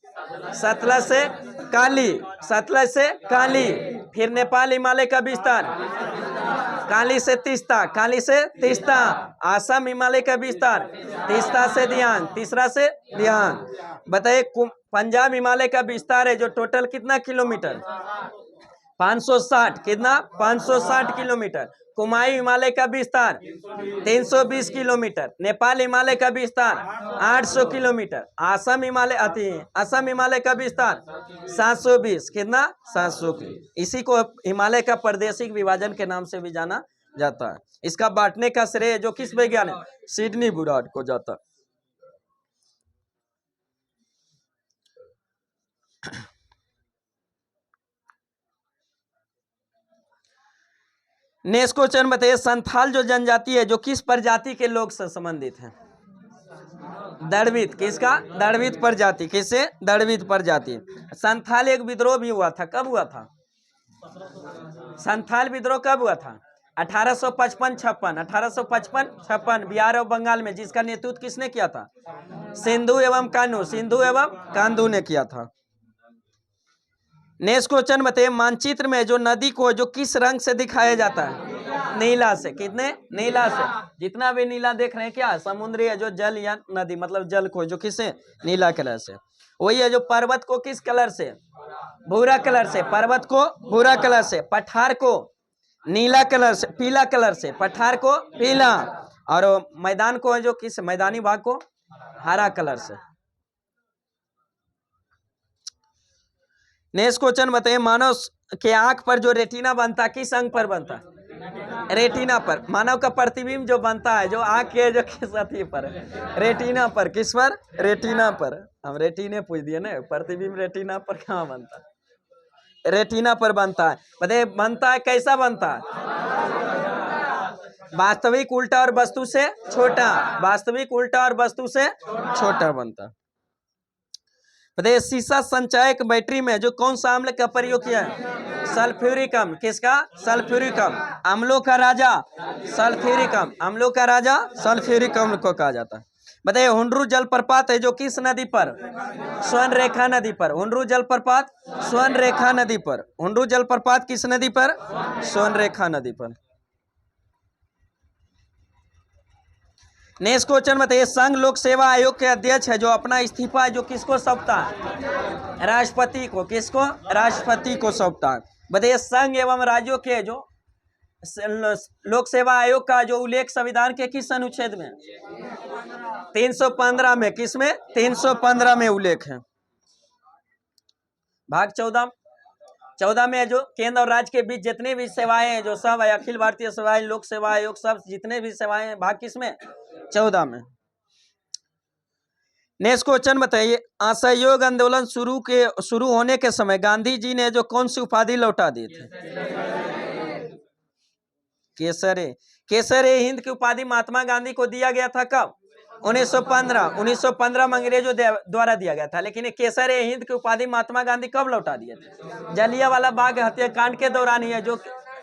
सतलज से काली, सतलज से काली। फिर नेपाल हिमालय का विस्तार काली से तीस्ता, काली से तीस्ता। असम हिमालय का विस्तार तीस्ता से दियांग, तीसरा से दियांग। बताइए, पंजाब हिमालय का विस्तार है जो टोटल कितना किलोमीटर? 560। कितना? 560 किलोमीटर। कुमायूं हिमालय का विस्तार 320 किलोमीटर। नेपाल हिमालय का विस्तार 800 किलोमीटर। असम हिमालय का विस्तार 720। कितना? 700। इसी को हिमालय का प्रादेशिक विभाजन के नाम से भी जाना जाता है। इसका बांटने का श्रेय जो किस वैज्ञानिक? सिडनी बुराड को जाता है। नेक्स्ट क्वेश्चन बताइए, संथाल जो जनजाति है जो किस प्रजाति के लोग से संबंधित है? द्रविड़। किसका? द्रविड़ प्रजाति। किससे? द्रविड़ प्रजाति। संथाल एक विद्रोह भी हुआ था, कब हुआ था? संथाल विद्रोह कब हुआ था? 1855-56। 1855-56 बिहार और बंगाल में, जिसका नेतृत्व किसने किया था? सिंधु एवं कान्हू। सिंधु एवं कान्हू ने किया था। नेक्स्ट क्वेश्चन बताइए, मानचित्र में जो नदी को जो किस रंग से दिखाया जाता है? नीला से। कितने? नीला से। जितना भी नीला देख रहे हैं क्या? समुद्री है जो जल या नदी, मतलब जल को जो किससे? नीला कलर से। वही है जो पर्वत को किस कलर से? भूरा कलर से। पर्वत को भूरा कलर से, पठार को नीला कलर से, पीला कलर से, पठार को पीला, और मैदान को है जो किस? मैदानी भाग को हरा कलर से। नेक्स्ट क्वेश्चन बताइए, मानव के आंख पर जो रेटिना बनता है किस अंग पर बनता है? रेटिना पर। मानव का प्रतिबिंब जो बनता है जो आंख के जो किस अथी पर? रेटिना पर। किस पर? रेटिना पर। हम रेटिने पूछ दिए ना, प्रतिबिंब रेटिना पर कहाँ बनता है? रेटिना पर बनता है। बताइए बनता है कैसा बनता है? वास्तविक उल्टा और वस्तु से छोटा। वास्तविक उल्टा और वस्तु से छोटा बनता है। बताइए शीशा संचायक बैटरी में जो कौन सा अम्ल का प्रयोग किया है? सल्फ्यूरिक अम्ल। किसका? सल्फ्यूरिक अम्ल। अम्लों का राजा सल्फ्यूरिक अम्ल। अम्लों का राजा सल्फ्यूरिक अम्ल को कहा जाता है। बताइए हुंडरू जलप्रपात है जो किस नदी पर? स्वर्ण रेखा नदी पर। हुंडरू जलप्रपात स्वर्ण रेखा नदी पर। हुंडरू जलप्रपात किस नदी पर? स्वर्ण रेखा नदी पर। नेक्स्ट क्वेश्चन बताइए, संघ लोक सेवा आयोग के अध्यक्ष है जो अपना इस्तीफा जो किसको सौंपता है? राष्ट्रपति को। किसको? राष्ट्रपति को सौंपता है। बताइए संघ एवं राज्यों के जो लोक सेवा आयोग का जो उल्लेख संविधान के किस अनुच्छेद में? 315 में। किस में? 315 में उल्लेख है। भाग 14 में जो केंद्र और राज्य के बीच जितने भी सेवाएं हैं जो सब है, अखिल भारतीय सेवाएं, लोक सेवा आयोग, सब जितने भी सेवाएं हैं, भाग किस में? 14 में। नेक्स्ट क्वेश्चन बताइए, असहयोग आंदोलन शुरू होने के समय गांधी जी ने जो कौन सी उपाधि लौटा दी थी? केसरे हिंद की उपाधि महात्मा गांधी को दिया गया था कब? 1915 में अंग्रेजों द्वारा दिया गया था। लेकिन केसरे हिंद की उपाधि महात्मा गांधी कब लौटा दिए थे? जलियांवाला बाग हत्याकांड के दौरान ही है, जो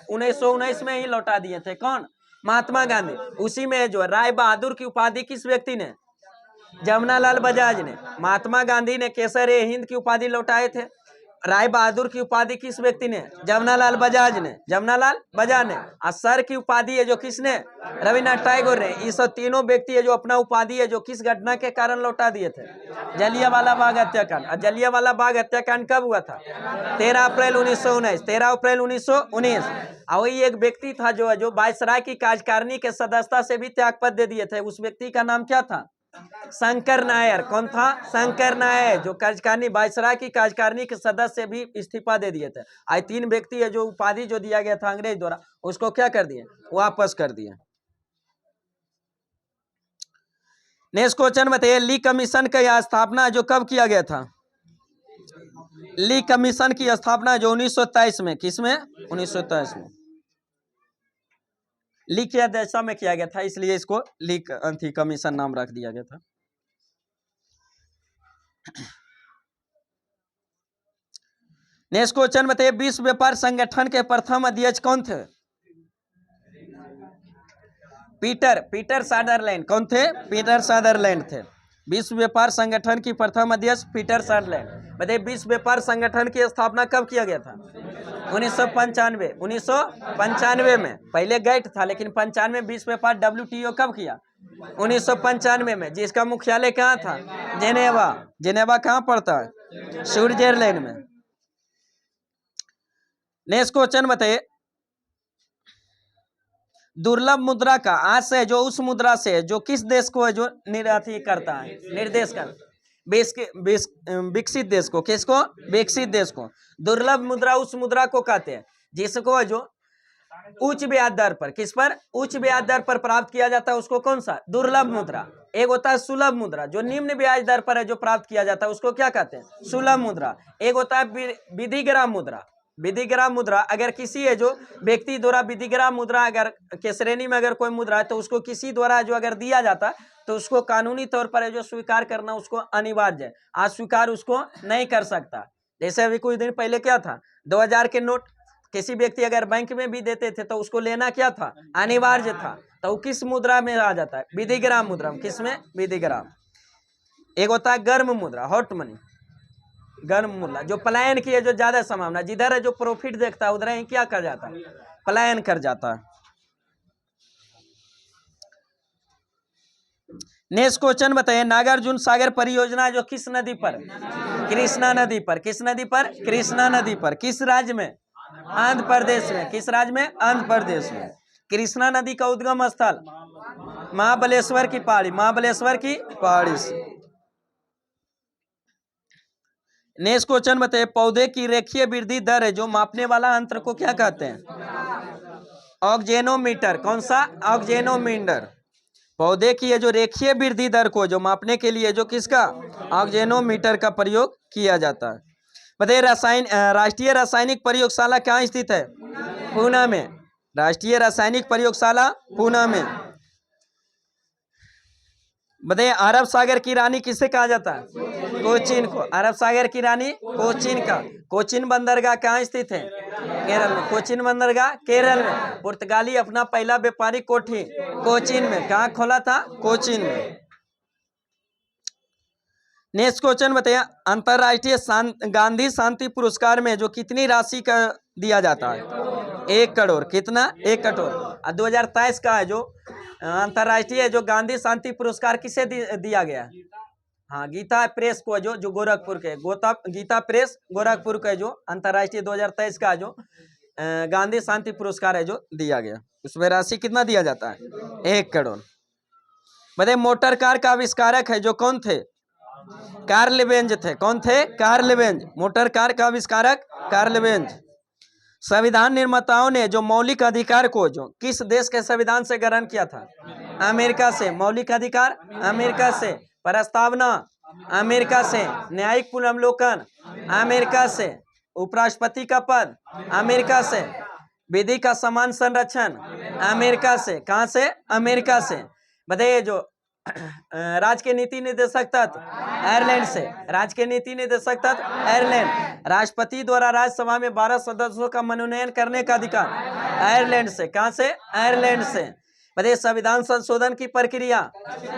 1919 में ही लौटा दिए थे। कौन? महात्मा गांधी। उसी में जो राय बहादुर की उपाधि किस व्यक्ति ने? जमनालाल बजाज ने। महात्मा गांधी ने केसरे हिंद की उपाधि लौटाए थे। राय बहादुर की उपाधि किस व्यक्ति ने? जमनालाल बजाज ने। जमनालाल बजाज ने। और सर की उपाधि है जो किसने? रविन्द्रनाथ टैगोर ने। ये सब तीनों व्यक्ति है जो अपना उपाधि है जो किस घटना के कारण लौटा दिए थे? जलियांवाला बाग हत्याकांड। और जलियांवाला बाग हत्याकांड कब हुआ था? 13 अप्रैल 1919। 13 अप्रैल 1919। और वही एक व्यक्ति था जो वायसराय की कार्यकारिणी के सदस्यता से भी त्यागपत्र दे दिए थे। उस व्यक्ति का नाम क्या था? शंकर नायर। कौन था? शंकर नायर, जो कार्यकारिणी वायसराय की कार्यकारिणी के सदस्य भी इस्तीफा दे दिए थे। आज 3 व्यक्ति है जो उपाधि जो दिया गया था अंग्रेज द्वारा, उसको क्या कर दिए? वापस कर दिए। नेक्स्ट क्वेश्चन बताइए, ली कमीशन का स्थापना जो कब किया गया था? ली कमीशन की स्थापना जो 1923 में। किस में? 1923 में। ली की अध्यक्षता में किया गया था, इसलिए इसको ली कमीशन नाम रख दिया गया था। नेक्स्ट क्वेश्चन बताइए, विश्व व्यापार संगठन के प्रथम अध्यक्ष कौन थे? पीटर सादरलैंड। कौन थे? पीटर सादरलैंड थे। विश्व व्यापार संगठन की प्रथम अध्यक्ष पीटर सादरलैंड। बताइए विश्व व्यापार संगठन की स्थापना कब किया गया था? 1995। 1995 में। पहले गैट था, लेकिन 95 में विश्व व्यापार WTO कब किया? 1995 में। जिसका मुख्यालय कहाँ था? जेनेवा। जेनेवा कहाँ पड़ता है? स्विट्जरलैंड में। नेक्स्ट क्वेश्चन बताइए, दुर्लभ मुद्रा का आशय जो उस मुद्रा से जो किस देश को है जो करता है? निर्देश कर विकसित देश को। किसको? विकसित देश को। दुर्लभ मुद्रा उस मुद्रा को कहते हैं जिसको जो उच्च ब्याज दर पर, किस पर? उच्च ब्याज दर पर प्राप्त किया जाता है, उसको कौन सा? दुर्लभ मुद्रा। एक होता है सुलभ मुद्रा, जो निम्न ब्याज दर पर है जो प्राप्त किया जाता है, उसको क्या कहते हैं? सुलभ मुद्रा। एक होता है विधिग्राम मुद्रा। विधिग्राम मुद्रा अगर किसी है जो व्यक्ति द्वारा विधिग्राम मुद्रा अगर के श्रेणी में अगर कोई मुद्रा है तो उसको किसी द्वारा जो अगर दिया जाता है तो उसको कानूनी तौर पर जो स्वीकार करना उसको अनिवार्य है, अस्वीकार उसको नहीं कर सकता। जैसे अभी कुछ दिन पहले क्या था, 2000 के नोट किसी व्यक्ति अगर बैंक में भी देते थे तो उसको लेना क्या था, अनिवार्य था। तो किस मुद्रा में आ जाता है, विधिग्राम मुद्रा में। किसमें, विधिग्राम। एक होता है गर्म मुद्रा, हॉट मनी, गर्म मुद्रा जो पलायन की है जो ज्यादा संभावना, जिधर है जो प्रॉफिट देखता है उधर ही क्या कर जाता है, पलायन कर जाता है। नेक्स्ट क्वेश्चन बताइए, नागार्जुन सागर परियोजना जो किस नदी पर, कृष्णा नदी पर। किस नदी पर, कृष्णा नदी पर। किस राज्य में, आंध्र प्रदेश में। किस राज्य में, आंध्र प्रदेश में। कृष्णा नदी का उद्गम स्थल महाबलेश्वर की पहाड़ी, महाबलेश्वर की पहाड़ी से। नेक्स्ट क्वेश्चन बताइए, पौधे की रेखीय वृद्धि दर है जो मापने वाला यंत्र को क्या कहते हैं, ऑक्जेनोमीटर। कौन सा, ऑक्जेनोमीटर। पौधे की जो रेखीय वृद्धि दर को जो मापने के लिए जो किसका, ऑक्जेनोमीटर का प्रयोग किया जाता है। बताइए, राष्ट्रीय रासायनिक प्रयोगशाला कहाँ स्थित है, पूना में। राष्ट्रीय रासायनिक प्रयोगशाला पूना में। बताइए, अरब सागर की रानी किसे कहा जाता है, कोचीन को। अरब सागर की रानी कोचीन का। कोचीन बंदरगाह कहाँ स्थित है, केरल में। कोचीन बंदरगाह केरल में। पुर्तगाली अपना पहला व्यापारिक कोठी कोचीन में कहाँ खोला था, कोचीन में। नेक्स्ट क्वेश्चन बताइए, अंतरराष्ट्रीय गांधी शांति पुरस्कार में जो कितनी राशि का दिया जाता है, 1 करोड़। कितना, 1 करोड़। 2023 का है जो अंतरराष्ट्रीय जो गांधी शांति पुरस्कार किसे दिया गया, हाँ, गीता प्रेस को, जो गोरखपुर के गीता प्रेस गोरखपुर के जो अंतरराष्ट्रीय 2023 का जो गांधी शांति पुरस्कार है जो दिया गया, उसमें राशि कितना दिया जाता है, 1 करोड़। बताइए, मोटर कार का आविष्कारक है जो कौन थे, कार्ल लेवेंज थे। कौन थे, कार्ल लेवेंज। मोटर कार का आविष्कारक कार्ल लेवेंज। संविधान निर्माताओं ने जो मौलिक अधिकार को जो किस देश के संविधान से ग्रहण किया था, अमेरिका से। मौलिक अधिकार अमेरिका से, प्रस्तावना अमेरिका से, न्यायिक पुनर्वलोकन अमेरिका से, उपराष्ट्रपति का पद अमेरिका से, विधि का समान संरक्षण अमेरिका से। कहां से, अमेरिका से। बताइए, जो राज्य के नीति निर्देशक तत्व आयरलैंड से। राज्य के नीति निर्देशक तत्व आयरलैंड। राष्ट्रपति द्वारा राज्यसभा में 12 सदस्यों का मनोनयन करने का अधिकार आयरलैंड से। कहां से, आयरलैंड से। बताइए, संविधान संशोधन की प्रक्रिया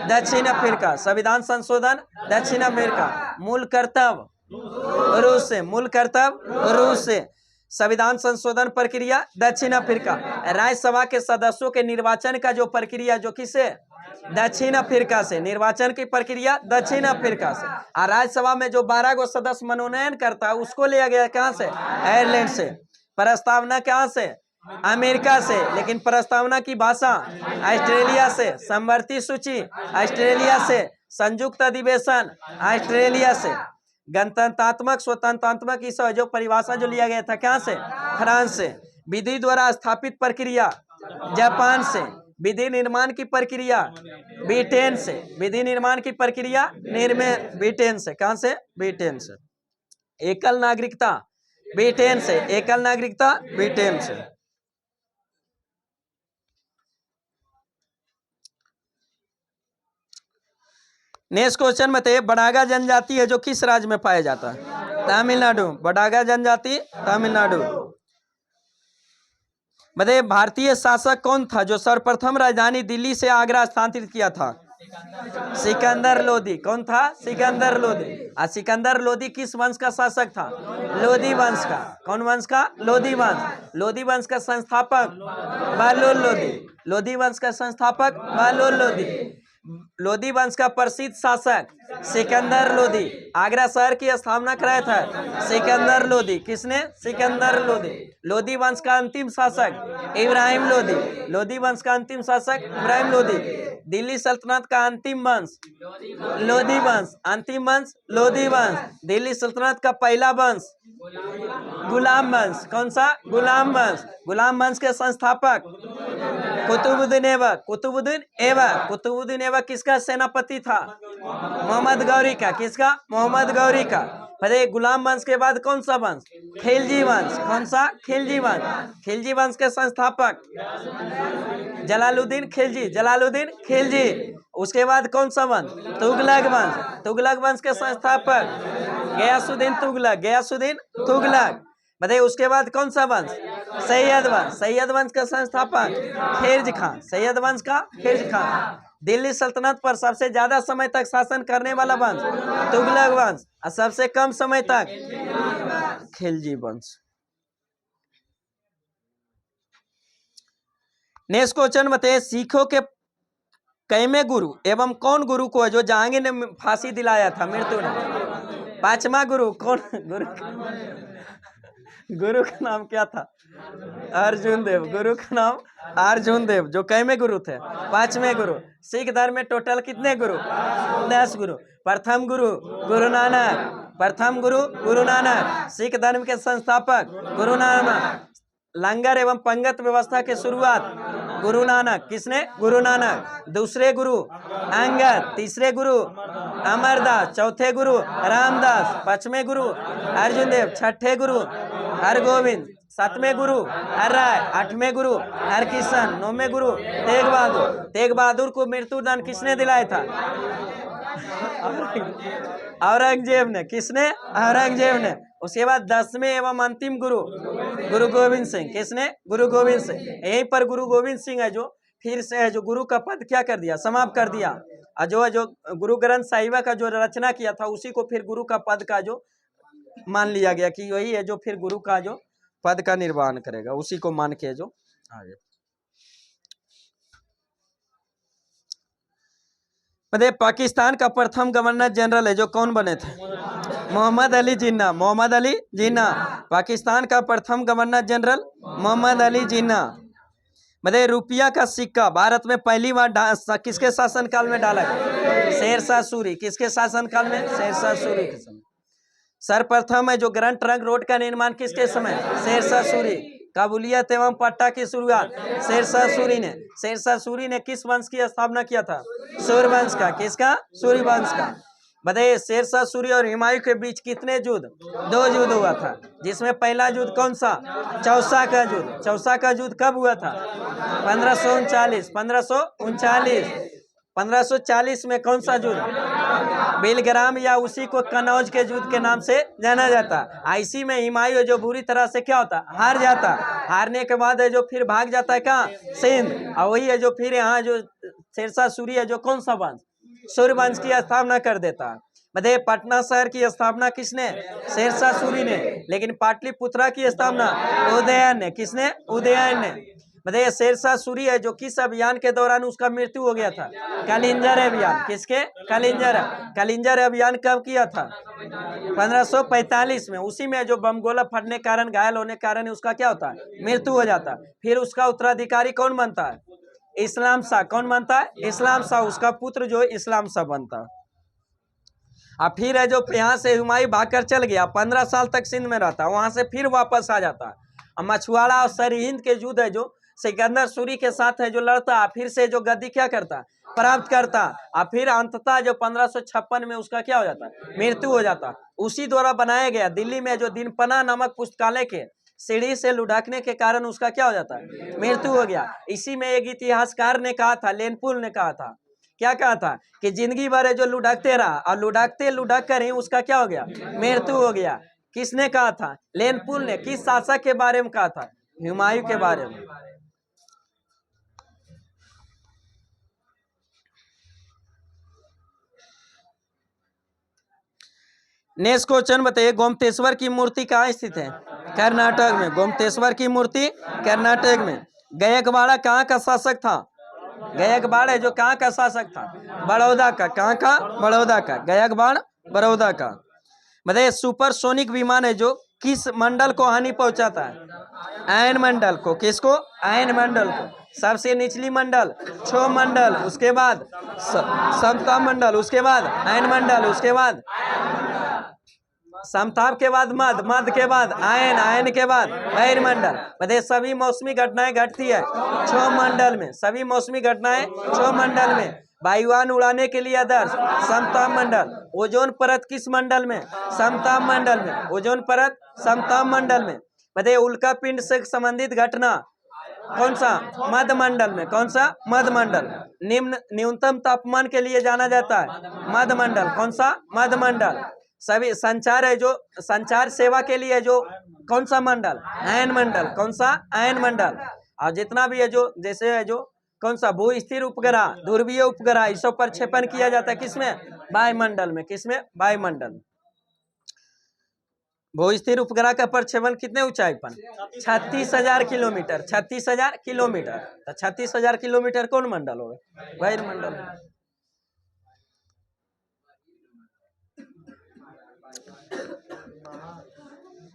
दक्षिण अफ्रीका। संविधान संशोधन दक्षिण अफ्रीका। मूल कर्तव्य रूस से। मूल कर्तव्य रूस से। संविधान संशोधन प्रक्रिया दक्षिण अफ्रीका। राज्यसभा के सदस्यों के निर्वाचन का जो प्रक्रिया जो किसे, दक्षिण अफ्रीका से। निर्वाचन की प्रक्रिया दक्षिण अफ्रीका से। और राज्यसभा में जो 12 गो सदस्य मनोनयन करता है उसको लिया गया कहां से, आयरलैंड से। प्रस्तावना कहां से, अमेरिका से। लेकिन प्रस्तावना की भाषा ऑस्ट्रेलिया से। समवर्ती सूची ऑस्ट्रेलिया से। संयुक्त अधिवेशन ऑस्ट्रेलिया से। गणतंत्रात्मक स्वतंत्रात्मक इस जो परिभाषा जो लिया गया था कहां से, फ्रांस से। विधि द्वारा स्थापित प्रक्रिया जापान से। विधि निर्माण की प्रक्रिया ब्रिटेन से। विधि निर्माण की प्रक्रिया ब्रिटेन से। कहां से, ब्रिटेन से। एकल नागरिकता ब्रिटेन से। एकल नागरिकता ब्रिटेन से। नेक्स्ट क्वेश्चन बताइए, बडागा जनजाति है जो किस राज्य में पाया जाता है, तमिलनाडु। बडागा जनजाति तमिलनाडु। बताइए, भारतीय शासक कौन था जो सर्वप्रथम राजधानी दिल्ली से आगरा स्थानांतरित किया था, सिकंदर लोदी। कौन था, सिकंदर लोदी। और सिकंदर लोदी किस वंश का शासक था, लोदी वंश का। कौन वंश का, लोदी वंश। लोदी वंश का संस्थापक बहलोल लोदी। लोदी वंश का संस्थापक बहलोल लोदी। लोदी वंश का प्रसिद्ध शासक सिकंदर लोदी। आगरा शहर की स्थापना कराया था सिकंदर लोदी। किसने, सिकंदर लोदी। लोदी वंश का अंतिम शासक इब्राहिम लोदी। लोदी वंश का अंतिम शासक इब्राहिम लोदी। दिल्ली सल्तनत का अंतिम वंश लोदी वंश। अंतिम वंश लोदी वंश। दिल्ली सल्तनत का पहला वंश गुलाम वंश। कौन सा, गुलाम वंश। गुलाम वंश के संस्थापक कुतुबुद्दीन ऐबक, कुतुबुद्दीन ऐबक, कुतुबुद्दीन ऐबक किसका सेनापति था? मोहम्मद गौरी का। किसका? मोहम्मद गौरी का। फिर गुलाम वंश के बाद कौन सा वंश? खिलजी वंश। कौन सा? खिलजी वंश। खिलजी वंश के संस्थापक जलालुद्दीन खिलजी, जलालुद्दीन खिलजी। उसके बाद कौन सा वंश? तुगलक वंश। तुगलक वंश के संस्थापक गयासुद्दीन तुगलक, गयासुद्दीन तुगलक। बताइए उसके बाद कौन सा वंश? सैयद वंश। सैयद वंश का संस्थापक खिलज खां, सैयद वंश का खिलज खां। दिल्ली सल्तनत पर सबसे ज्यादा समय तक शासन करने वाला वंश तुगलक वंश, और सबसे कम समय तक खिलजी वंश। नेक्स्ट क्वेश्चन बताइए, सिखों के कैमे गुरु एवं कौन गुरु को है जो जहांगीर ने फांसी दिलाया था, मृत्यु ने? पांचवा गुरु कौन? गुरु का नाम क्या था? अर्जुन देव। गुरु का नाम अर्जुन देव, जो कैमे गुरु थे? पांचवें गुरु। सिख धर्म में टोटल कितने गुरु? 10 गुरु। प्रथम गुरु गुरु नानक, प्रथम गुरु गुरु नानक। सिख धर्म के संस्थापक गुरु नानक। लंगर एवं पंगत व्यवस्था की शुरुआत गुरु नानक। किसने? गुरु नानक। दूसरे गुरु अंगद, तीसरे गुरु अमरदास, चौथे गुरु रामदास, पांचवें गुरु अर्जुन देव, छठे गुरु हरगोविंद, सातवें गुरु हरराय, आठवें गुरु हरकिशन, नौवें गुरु तेग बहादुर। तेग बहादुर को मृत्युदंड किसने दिलाया था? औरंगजेब ने। किसने? औरंगजेब ने। उसके बाद 10वें एवं अंतिम गुरु गुरु गोविंद सिंह। किसने? गुरु गोविंद सिंह। यहीं पर गुरु गोविंद सिंह है जो फिर से है जो गुरु का पद क्या कर दिया? समाप्त कर दिया। और जो गुरु ग्रंथ साहिब का जो रचना किया था उसी को फिर गुरु का पद का जो मान लिया गया कि वही है जो फिर गुरु का जो पद का निर्वहन करेगा, उसी को मान के जो आगे। मतलब पाकिस्तान का प्रथम गवर्नर जनरल है जो कौन बने थे? मोहम्मद अली जिन्ना, मोहम्मद अली जिन्ना। पाकिस्तान का प्रथम गवर्नर जनरल मोहम्मद अली जिन्ना। मतलब रुपया का सिक्का भारत में पहली बार किसके शासनकाल में डाला गया? शेरशाह सूरी। किसके शासनकाल में? शेरशाह सूरी के समय। सर्वप्रथम है जो ग्रैंड ट्रंक रोड का निर्माण किसके समय? शेरशाह सूरी। काबुलियत एवं पट्टा की शुरुआत शेरशाह सूरी ने। शेरशाह सूरी ने किस वंश की स्थापना किया था? सूर्यवंश का। किसका? सूर्यवंश का। बताइए शेरशाह सूरी और हुमायूं के बीच कितने युद्ध? 2 युद्ध हुआ था, जिसमें पहला युद्ध कौन सा? चौसा का युद्ध। चौसा का युद्ध कब हुआ था? 1539। 1539। 1540 में कौन सा युद्ध? बेलग्राम या उसी को कनौज के युद्ध के नाम से जाना जाता। इसी में हुमायूं जो बुरी तरह से क्या होता? हार जाता। हारने के बाद है जो फिर भाग जाता है कहाँ? सिंध। और वही है जो फिर यहाँ जो शेरशाह सूरी है जो कौन सा वंश? सूर्यवंश की स्थापना कर देता। बताइए पटना शहर की स्थापना किसने? शेरशाह सूरी ने। लेकिन पाटलिपुत्रा की स्थापना उदयन ने। किसने? उदयन ने। बताइए शेरशाह सूरी है जो किस अभियान के दौरान उसका मृत्यु हो गया था? कलिंजर अभियान। किसके? कलिंजर। कलिंजर अभियान कब किया था? 1545 में। उसी में जो बम गोला फटने के कारण घायल होने के कारण उसका क्या होता है? मृत्यु हो जाता। फिर उसका उत्तराधिकारी कौन बनता है? इस्लाम शाह। कौन बनता है? इस्लाम शाह। उसका पुत्र जो इस्लाम शाह बनता। और फिर है जो यहाँ से हुमायूं भागकर चल गया, 15 साल तक सिंध में रहता, वहां से फिर वापस आ जाता। और मछुआरा और सरहिंद के युद्ध है जो सिकंदर सूरी के साथ है जो लड़ता, फिर से जो गद्दी क्या करता? प्राप्त करता। और फिर अंततः जो 1556 में उसका क्या हो जाता? मृत्यु हो जाता। उसी द्वारा बनाया गया दिल्ली में जो दीनपना नामक पुस्तकालय के सीढ़ी से लुढ़कने के कारण उसका क्या हो जाता है? मृत्यु हो गया। इसी में एक इतिहासकार ने कहा था, लेनपुल ने कहा था, क्या कहा था? कि जिंदगी भर है जो लुढ़कते रहा और लुढ़कते लुढ़क कर ही उसका क्या हो गया? मृत्यु हो गया। किसने कहा था? लेनपुल ने। किस शासक के बारे में कहा था? हुमायूं के बारे में। नेक्स्ट क्वेश्चन बताइए, गोमतेश्वर की मूर्ति कहाँ स्थित है? कर्नाटक में। गोमतेश्वर की मूर्ति कर्नाटक में। गायकवाड़ कहाँ का शासक था? गायकवाड़ है जो कहाँ का शासक था? बड़ौदा का। कहाँ का? बड़ौदा का। गायकवाड़ बड़ौदा का। बताइए सुपरसोनिक विमान है जो किस मंडल को हानि पहुंचाता है? आयन मंडल को। किसको? आयन मंडल को। सबसे निचली मंडल क्षोभ मंडल, उसके बाद समता मंडल, उसके बाद आयन मंडल, उसके बाद समताप के बाद मध, मध के बाद आयन, आयन के बाद बहिर्मंडल। बताइए सभी मौसमी घटनाएं घटती है क्षोभ मंडल में, सभी मौसमी घटनाएं क्षोभ मंडल में। वायुयान उड़ाने के लिए आदर्श समताप मंडल। ओजोन परत किस मंडल में? समताप मंडल में। ओजोन परत समताप मंडल में। बताइए उल्का पिंड से संबंधित घटना कौन सा? मध्य मंडल में। कौन सा? मध्य मंडल। निम्न न्यूनतम तापमान के लिए जाना जाता है मध्य मंडल। कौन सा? मध्य मंडल। सभी संचार है जो संचार सेवा के लिए जो कौन सा मंडल? आयन मंडल। कौन सा? आयन मंडल। और जितना भी है जो जैसे है जो कौन सा भू स्थिर उपग्रह, ध्रुवीय उपग्रह, इसको प्रक्षेपण किया जाता है किसमें? वायुमंडल में। किसमें? वायुमंडल। भू स्थिर उपग्रह का प्रक्षेपण कितने ऊंचाई पर? 36,000 किलोमीटर। 36,000 किलोमीटर। तो 36,000 किलोमीटर कौन मंडल होगा? वायुमंडल।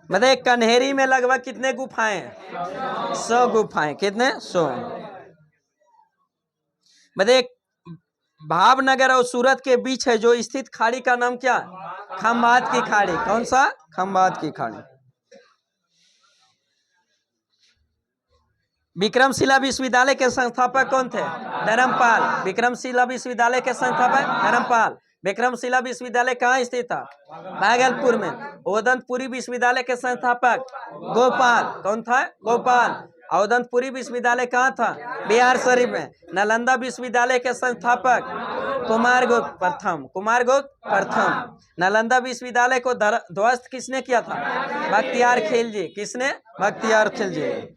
बताइए कन्हेरी में लगभग कितने गुफाएं? 100 गुफाएं। कितने? 100। बताइए भावनगर और सूरत के बीच है जो स्थित खाड़ी का नाम क्या? खंभात की खाड़ी। कौन सा? खंभात की खाड़ी। विक्रमशिला विश्वविद्यालय के संस्थापक कौन थे? धर्मपाल। विक्रमशिला विश्वविद्यालय के संस्थापक धर्मपाल। विक्रमशिला विश्वविद्यालय कहाँ स्थित था? भागलपुर में। ओदंतपुरी विश्वविद्यालय के संस्थापक गोपाल। कौन था? गोपाल। ओदंतपुरी विश्वविद्यालय कहाँ था? बिहार शरीफ में। नालंदा विश्वविद्यालय के संस्थापक कुमारगुप्त प्रथम। कुमारगुप्त प्रथम। नालंदा विश्वविद्यालय को ध्वस्त किसने किया था? बख्तियार खिलजी। किसने? बख्तियार खिलजी।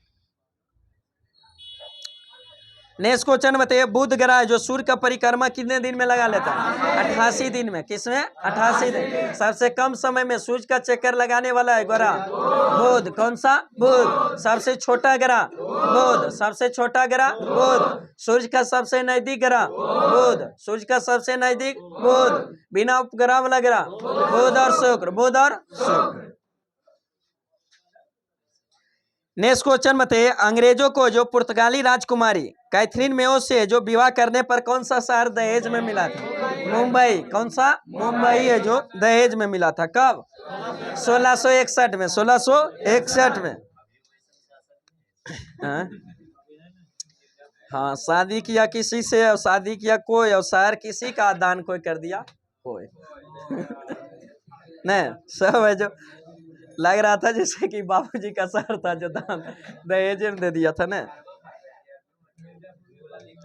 नेक्स्ट क्वेश्चन बताइए बुध ग्रह जो सूर्य का परिक्रमा कितने दिन में लगा लेता है? 88 दिन में। किसमें? 88 दिन। सबसे कम समय में सूर्य का चक्कर लगाने वाला है ग्रह बुध। कौन सा? बुध। सबसे छोटा ग्रह बुध। सबसे छोटा ग्रह बुध। सूर्य का सबसे नजदीक ग्रह बुध। सूर्य का सबसे नजदीक बुध। बिना उपग्रह वाला ग्रह बुध और शुक्र। बुध और शुक्र। नेक्स्ट क्वेश्चन बताइए अंग्रेजों को जो पुर्तगाली राजकुमारी कैथरीन मेयो से जो विवाह करने पर कौन सा शहर दहेज में मिला था? मुंबई। कौन सा? मुंबई है जो दहेज में मिला था। कब? 1661 में। 1661 में। हाँ शादी किया किसी से और शादी किया कोई और शहर किसी का दान कोई कर दिया कोई। नहीं सब है जो लग रहा था जैसे कि बाबूजी का शहर था जो दान दहेज में दे दिया था ना।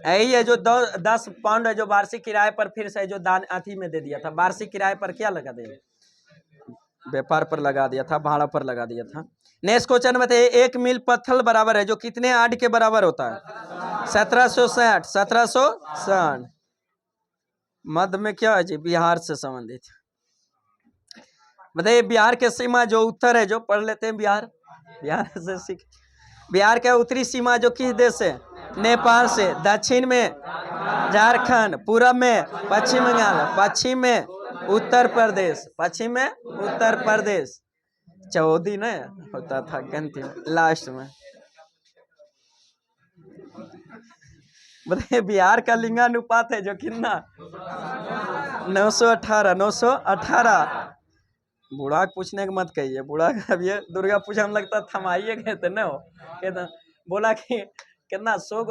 यही है जो 10 पाउंड है जो वार्षिक किराए पर फिर से जो दान अथी में दे दिया था। वार्षिक किराए पर क्या लगा दिया? व्यापार पर लगा दिया था, भाड़ा पर लगा दिया था। नेक्स्ट क्वेश्चन बताइए 1 मील पत्थर बराबर है जो कितने आड़ के बराबर होता है? 1760। 1760। मध्य में क्या है जी? बिहार से संबंधित। बताइए बिहार के सीमा जो उत्तर है जो पढ़ लेते हैं बिहार। बिहार से सीख। बिहार का उत्तरी सीमा जो किस देश से? नेपाल से। दक्षिण में झारखंड। पूरब में पश्चिम बंगाल। पश्चिम में उत्तर प्रदेश। पश्चिम में उत्तर प्रदेश। चौधी न होता था गंती लास्ट में। बताइए बिहार का लिंगानुपात है जो कितना? 918। 918। बूढ़ा पूछने के मत कहिए। बूढ़ा अब ये दुर्गा पूजा में लगता थमाइए गए थे न हो कहता बोला कि कितना 100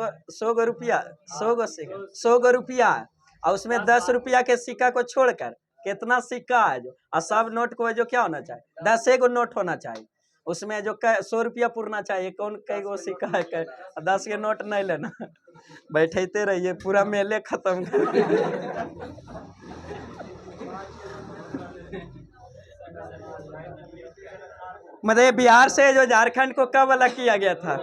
रुपया 100 रुपया और उसमें 10 रुपया के सिक्का को छोड़कर कितना सिक्का है जो और सब नोट को जो क्या होना चाहिए? 10 गो नोट होना चाहिए। उसमें जो 100 रुपया पूरना चाहिए। कौन कई गो सिक्का है 10 के नोट नहीं लेना। बैठते रहिए पूरा मेले खत्म कर। मतलब बिहार से जो झारखंड को कब अलग किया गया था?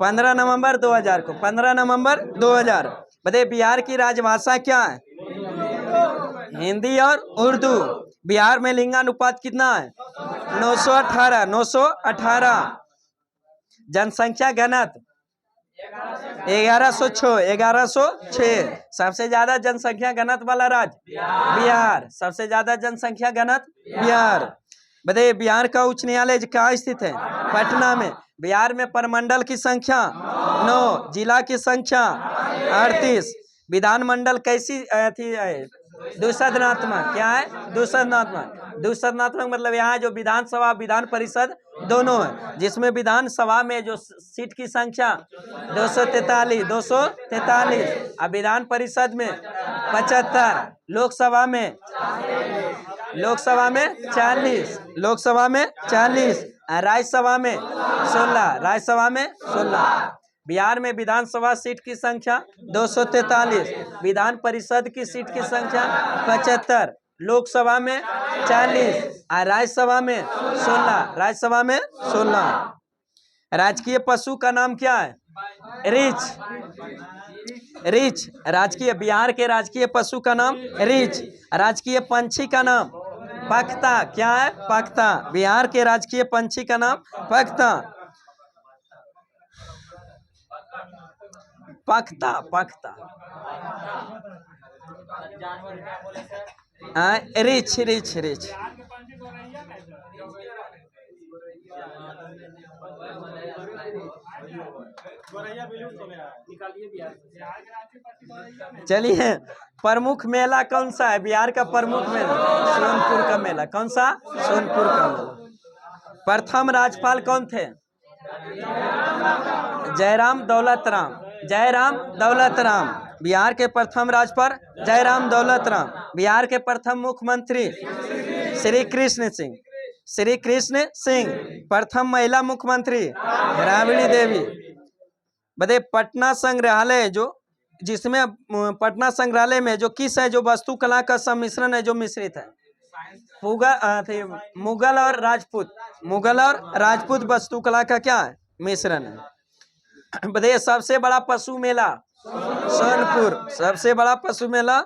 15 नवंबर 2000 को। 15 नवंबर 2000। बताइए बिहार की राजभाषा क्या है? हिंदी और उर्दू। बिहार में लिंगानुपात कितना है? 918। 918। जनसंख्या घनत्व 1106। 1106। सबसे ज्यादा जनसंख्या घनत्व वाला राज्य बिहार। सबसे ज्यादा जनसंख्या घनत्व बिहार। बताइए बिहार का उच्च न्यायालय कहाँ स्थित है? पटना में। बिहार में प्रमंडल की संख्या 9। जिला की संख्या 38। विधानमंडल कैसी थी है? दुसदनात्मक। क्या है? दुसदनात्मक। दुसदनात्मक मतलब यहाँ जो विधानसभा विधान परिषद दोनों है, जिसमें विधानसभा में जो सीट की संख्या 243 और विधान परिषद में 75, लोकसभा में 40, राज्यसभा में 16। बिहार में विधानसभा सीट की संख्या 243, विधान परिषद की सीट की संख्या 75, लोकसभा में 40 और राज्यसभा में 16। राजकीय पशु का नाम क्या है? रीछ। राजकीय बिहार के राजकीय पशु का नाम रीछ। राजकीय पंछी का नाम पख्ता। क्या है? पख्ता। बिहार के राजकीय पंछी का नाम पख्ता। रीछ। चलिए, प्रमुख मेला कौन सा है? बिहार का प्रमुख मेला सोनपुर का मेला। कौन सा? सोनपुर का मेला। प्रथम राज्यपाल कौन थे? जयराम दौलत राम। बिहार के प्रथम राज्यपाल जयराम दौलत राम। बिहार के प्रथम मुख्यमंत्री श्री कृष्ण सिंह। प्रथम महिला मुख्यमंत्री राबड़ी देवी। बताइए, पटना संग्रहालय जिसमें पटना संग्रहालय में जो किस है जो वास्तुकला का सम्मिश्रण है जो मिश्रित है? मुगल और राजपूत वास्तुकला का क्या है? मिश्रण है। बताइए, सबसे बड़ा पशु मेला सोनपुर। सबसे बड़ा पशु मेला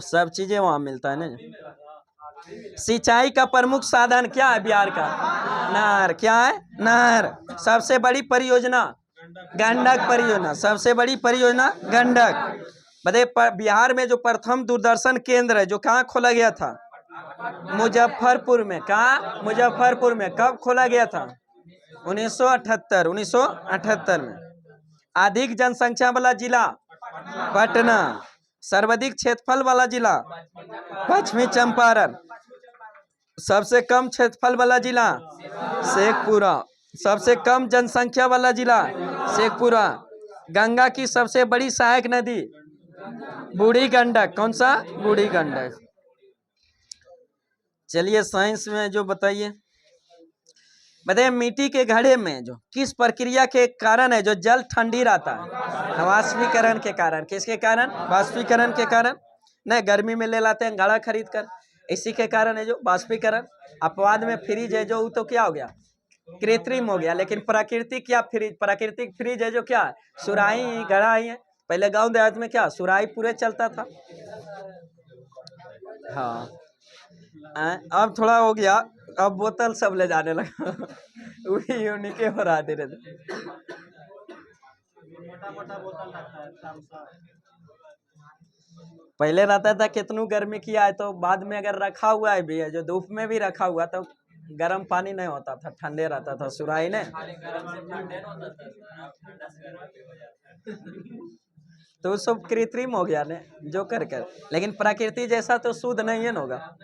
सब चीजें वहां मिलता है ना। सिंचाई का प्रमुख साधन क्या है बिहार का? नहर। क्या है? नहर। सबसे बड़ी परियोजना गंडक परियोजना। सबसे बड़ी परियोजना गंडक। बताइए, बिहार में जो प्रथम दूरदर्शन केंद्र है जो कहाँ खोला गया था? मुजफ्फरपुर में। कहाँ? मुजफ्फरपुर में। कब खोला गया था? 1978 में। अधिक जनसंख्या वाला जिला पटना। सर्वाधिक क्षेत्रफल वाला जिला पश्चिमी चंपारण। सबसे कम क्षेत्रफल वाला जिला शेखपुरा। सबसे कम जनसंख्या वाला जिला शेखपुरा। गंगा की सबसे बड़ी सहायक नदी बूढ़ी गंडक। कौन सा? बूढ़ी गंडक। चलिए, साइंस में जो बताइए, मिट्टी के घड़े में जो किस प्रक्रिया के कारण है जो जल ठंडी रहता है? वाष्पीकरण के कारण। किसके कारण? वाष्पीकरण के कारण। नहीं, गर्मी में ले लाते हैं घड़ा खरीद कर, इसी के कारण है जो वाष्पीकरण। अपवाद में फ्रिज है जो तो क्या हो गया? कृत्रिम हो गया। लेकिन प्राकृतिक फ्रिज है जो क्या है? सुराही घड़ा ही है। पहले गांव देहात में क्या सुराही पूरे चलता था। हाँ, अब थोड़ा हो गया, अब बोतल सब ले जाने लगा। उन्हीं के हो रहा धीरे धीरे। पहले रहता था कितनू गर्मी किया है तो बाद में अगर रखा हुआ है भी है जो धूप में भी रखा हुआ तो गर्म पानी नहीं होता था, ठंडे रहता था सुराही ने। तो सब कृत्रिम हो गया ने जो कर। लेकिन प्रकृति जैसा तो शुद्ध नहीं है होगा।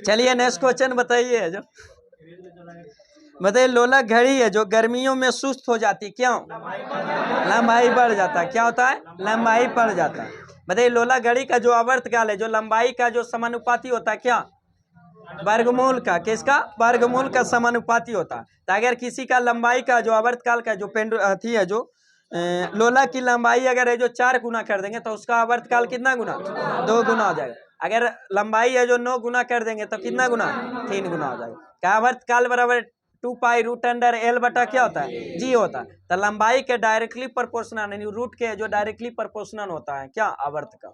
चलिए, नेक्स्ट क्वेश्चन बताइए। जो बताइए, लोला घड़ी है जो गर्मियों में सुस्त हो जाती, क्यों? लंबाई बढ़ जाता। क्या होता है? लंबाई बढ़ जाता है। बताइए, लोला घड़ी का जो आवर्तकाल है जो लंबाई का जो समानुपाती होता है, क्या? वर्गमूल का। किसका? वर्गमूल का समानुपाती होता है। तो अगर किसी का लंबाई का जो आवर्तकाल का जो थी है जो लोला की लंबाई अगर है जो 4 गुना कर देंगे तो उसका आवर्तकाल कितना गुना? 2 गुना हो जाएगा। अगर लंबाई है जो 9 गुना कर देंगे तो कितना गुना? 3 गुना हो जाएगा। क्या? आवर्तकाल बराबर 2π√L बटा क्या होता है? जी होता है। तो लंबाई के डायरेक्टली प्रोपोर्शनल यानी रूट के जो डायरेक्टली प्रोपोर्शनल होता है क्या? आवर्तकाल।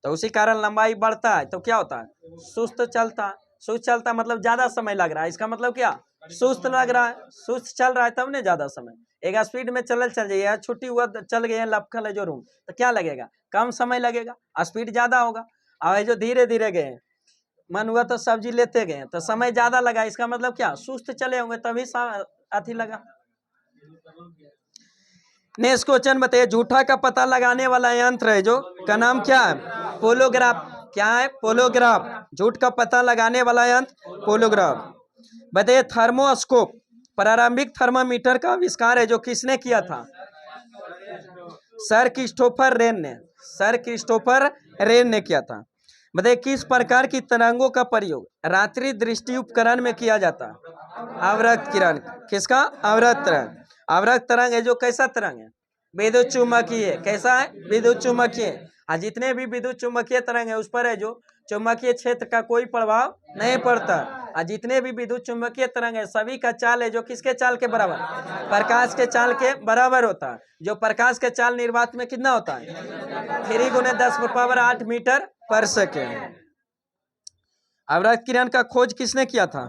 तो उसी कारण लंबाई बढ़ता है तो क्या होता है? सुस्त चलता मतलब ज्यादा समय लग रहा है। इसका मतलब क्या? सुस्त लग रहा है। सुस्त चल रहा है तब ने ज्यादा समय। एक स्पीड में चल जाइए, छुट्टी हुआ चल गए लपखल है जो रूम तो क्या लगेगा? कम समय लगेगा, स्पीड ज्यादा होगा। और जो धीरे धीरे गए, मन हुआ तो सब्जी लेते गए तो समय ज्यादा लगा। इसका मतलब क्या? सुस्त चले होंगे तभी अथी लगा। नेक्स्ट क्वेश्चन बताइए, झूठा का पता लगाने वाला यंत्र है जो का नाम क्या है? पोलोग्राफ। क्या है? पोलोग्राफ। झूठ का पता लगाने वाला यंत्र पोलोग्राफ। बताइए, थर्मोस्कोप प्रारंभिक थर्मामीटर का आविष्कार है जो किसने किया था? सर क्रिस्टोफर रेन ने। सर क्रिस्टोफर रेन ने किया था। बताइए, किस प्रकार की तरंगों का प्रयोग रात्रि दृष्टि उपकरण में किया जाता है? अवरक्त किरण। किसका? अवरक्त तरंग। अवरक्त तरंग है जो कैसा तरंग है? विद्युत चुम्बकीय। कैसा है? विद्युत चुम्बकीय। जितने भी विद्युत चुम्बकीय तरंग है उस पर है जो चुम्बकीय क्षेत्र का कोई प्रभाव नहीं पड़ता। जितने भी विद्युत चुम्बकीय तरंग है सभी का चाल है जो किसके चाल के बराबर? प्रकाश के चाल के बराबर होता है। जो प्रकाश के चाल निर्वात में कितना होता है? 3 × 10⁸ मीटर पर सेकेंड। अवरक्त किरण का खोज किसने किया था?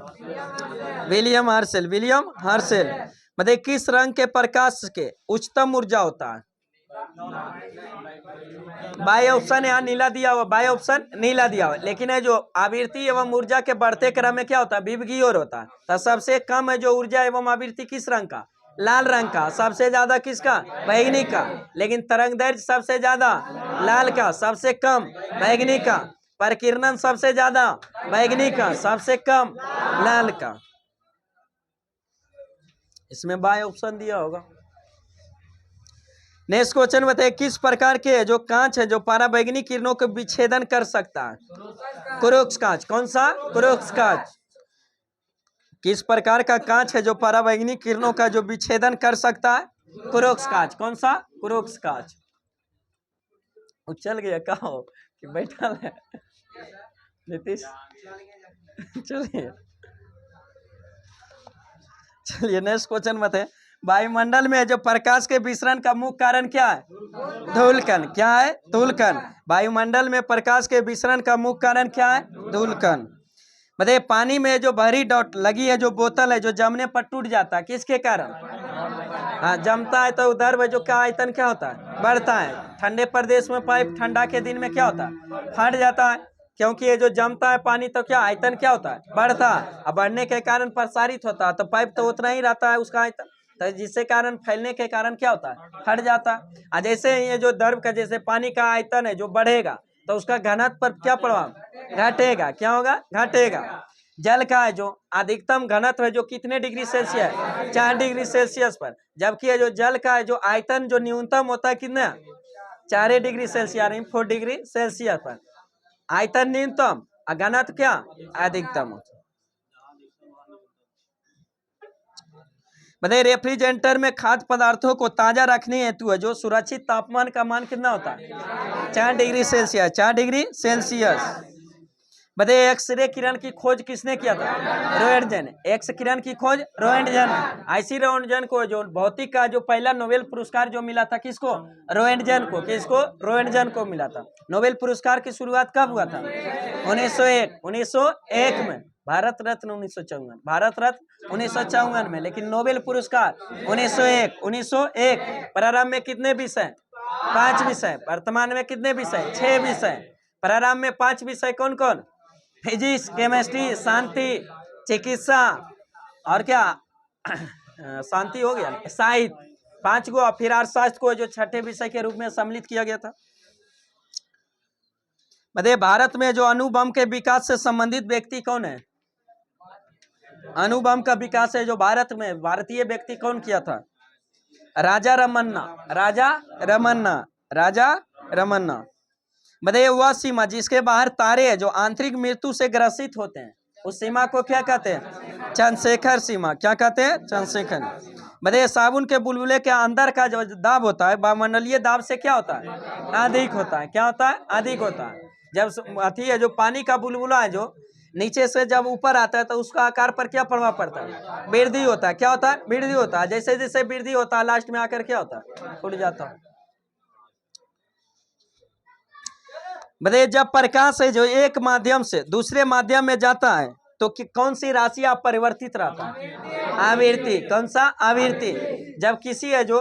William Herschel. William Herschel. मतलब किस रंग के प्रकाश के उच्चतम ऊर्जा होता है? बाय ऑप्शन यहाँ नीला दिया हुआ, बाय ऑप्शन नीला दिया हुआ, लेकिन है जो आवृत्ति एवं ऊर्जा के बढ़ते क्रम में क्या होता है? विभगी ओर होता है। तो सबसे कम है जो ऊर्जा एवं आवृत्ति किस रंग का? लाल रंग का। सबसे ज्यादा किसका? बैंगनी का। लेकिन तरंग दैर्घ्य सबसे ज्यादा लाल का, सबसे कम बैंगनी का। प्रकीर्णन सबसे ज्यादा बैंगनी का, सबसे कम लाल का। इसमें बाय ऑप्शन दिया होगा। नेक्स्ट क्वेश्चन बताइए, किस प्रकार के जो कांच है जो पराबैंगनी किरणों को विच्छेदन कर सकता है? क्रोक्स कांच। कौन सा? क्रोक्स कांच। किस प्रकार का कांच है जो पराबैंगनी किरणों का जो विच्छेदन कर सकता है? क्रोक्स कांच। कौन सा? क्रोक्स कांच। उछल गया कहा कि बैठा है नीतीश? चलिए चलिए नेक्स्ट क्वेश्चन बताइए, वायुमंडल में जो प्रकाश के विसरण का मुख्य कारण क्या है? धूलकण। क्या है? धूलकण। वायुमंडल में प्रकाश के विसरण का मुख्य कारण क्या है? धूलकण। बताइए, पानी में जो बाहरी डॉट लगी है जो बोतल है जो जमने पर टूट जाता है किसके कारण? हाँ, जमता है तो उधर जो क्या आयतन क्या होता है? बढ़ता है। ठंडे प्रदेश में पाइप ठंडा के दिन में क्या होता है? फट जाता है, क्योंकि ये जो जमता है पानी तो क्या आयतन क्या होता है? बढ़ता है। अब बढ़ने के कारण प्रसारित होता है तो पाइप तो उतना ही रहता है उसका आयतन, तो जिससे कारण फैलने के कारण क्या होता है? फट जाता है। जैसे ये जो द्रव का जैसे पानी का आयतन है जो बढ़ेगा तो उसका घनत्व पर क्या प्रभाव? घटेगा। क्या होगा? घटेगा। जल का है जो अधिकतम घनत्व है जो कितने डिग्री सेल्सियस? 4 डिग्री सेल्सियस पर। जबकि जो जल का है जो आयतन जो न्यूनतम होता है कितना? 4 डिग्री सेल्सियस, 4 डिग्री सेल्सियस पर आयतन न्यूनतम और घनत्व क्या? अधिकतम होता है। बताइए, रेफ्रिजरेटर में खाद्य पदार्थों को ताजा रखने हेतु है जो सुरक्षित तापमान का मान कितना होता है? 4 डिग्री सेल्सियस। 4 degree Celsius. बताइए, एक्सरे किरण की खोज किसने किया था? रोएंटगेन। एक्स किरण की खोज रोएंटगेन। आईसी रोएंटगेन को जो भौतिक का जो पहला नोबेल पुरस्कार जो मिला था किसको? रोएंटगेन को। किसको? रोएंटगेन को मिला था। नोबेल पुरस्कार की शुरुआत कब हुआ था? 1901 में। भारत रत्न 1954, भारत रत्न 1954 में, लेकिन नोबेल पुरस्कार 1901। प्रारंभ में कितने विषय? 5 विषय। वर्तमान में कितने विषय? 6 विषय। प्रारंभ में 5 विषय कौन कौन? फिजिक्स, केमिस्ट्री, शांति, चिकित्सा और क्या शांति हो गया, साहित्य, 5 गो। फिर अर्थशास्त्र को जो छठे विषय के रूप में सम्मिलित किया गया था। बताइए, भारत में जो अणु बम के विकास से संबंधित व्यक्ति कौन है? अणु बम का विकास है जो भारत में भारतीय व्यक्ति कौन किया था? राजा रमन्ना। राजा रमन्ना। राजा रमन्ना। बताइए, वह सीमा जिसके बाहर तारे हैं जो आंतरिक मृत्यु से ग्रसित होते हैं उस सीमा को क्या कहते हैं? चंद्रशेखर सीमा। क्या कहते हैं? चंद्रशेखर। बताइए, साबुन के बुलबुले के अंदर का जो दाब होता है वायुमंडलीय दाब से क्या होता है? अधिक होता है। क्या होता है? अधिक होता है। जब अथी है जो पानी का बुलबुला है जो नीचे से जब ऊपर आता है तो उसका आकार पर क्या प्रभाव पड़ता है? वृद्धि होता है। क्या होता है? वृद्धि होता है। जैसे जैसे वृद्धि होता है लास्ट में आकर क्या होता है? फूट जाता है। बताइए, जब प्रकाश है जो एक माध्यम से दूसरे माध्यम में जाता है तो कौन सी राशि अपरिवर्तित रहता है? आवृत्ति। कौन सा? आवृत्ति। जब किसी है जो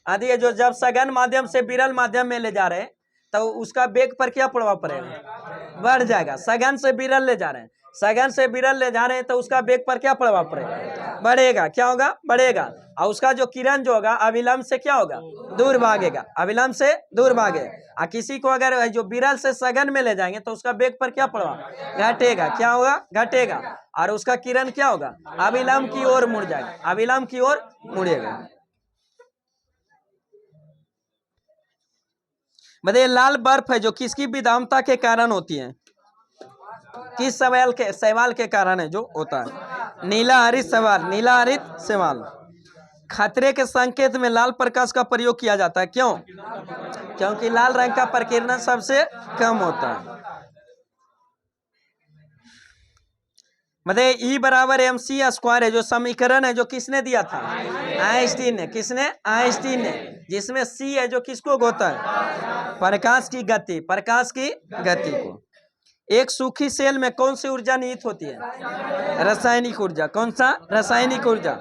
आदि है जो जब सघन माध्यम से विरल माध्यम में ले जा रहे हैं तो उसका वेग पर क्या प्रभाव पड़ेगा? बढ़ जाएगा। सघन से विरल ले जा रहे हैं, सघन से विरल ले जा रहे हैं तो उसका वेग पर क्या प्रभाव पड़ेगा? बढ़ेगा, क्या होगा, बढ़ेगा। और उसका जो किरण जो होगा अविलंब से क्या होगा, दूर भागेगा, अविलंब से दूर भागेगा। किसी को अगर जो विरल से सघन में ले जाएंगे तो उसका वेग पर क्या पड़ेगा, घटेगा, क्या होगा, घटेगा। और उसका किरण क्या होगा, अविलंब की ओर मुड़ जाएगा, अविलंब की ओर मुड़ेगा। बताइए लाल बर्फ है जो किसकी विधानता के कारण होती है, किस सवाल के कारण है जो होता है, नीला हरित सवाल, नीला हरित सवाल। खतरे के संकेत में लाल प्रकाश का प्रयोग किया जाता है, क्यों, क्योंकि लाल रंग का प्रकीर्णन सबसे कम होता है। मतलब E बराबर MC स्क्वायर है जो समीकरण है जो किसने दिया था, आइंस्टीन ने, किसने, आइंस्टीन ने, जिसमें C है जो किसको होता है, प्रकाश की गति, प्रकाश की गति को। एक सूखी सेल में कौन सी ऊर्जा निहित होती है, रासायनिक ऊर्जा, कौन सा, रासायनिक ऊर्जा।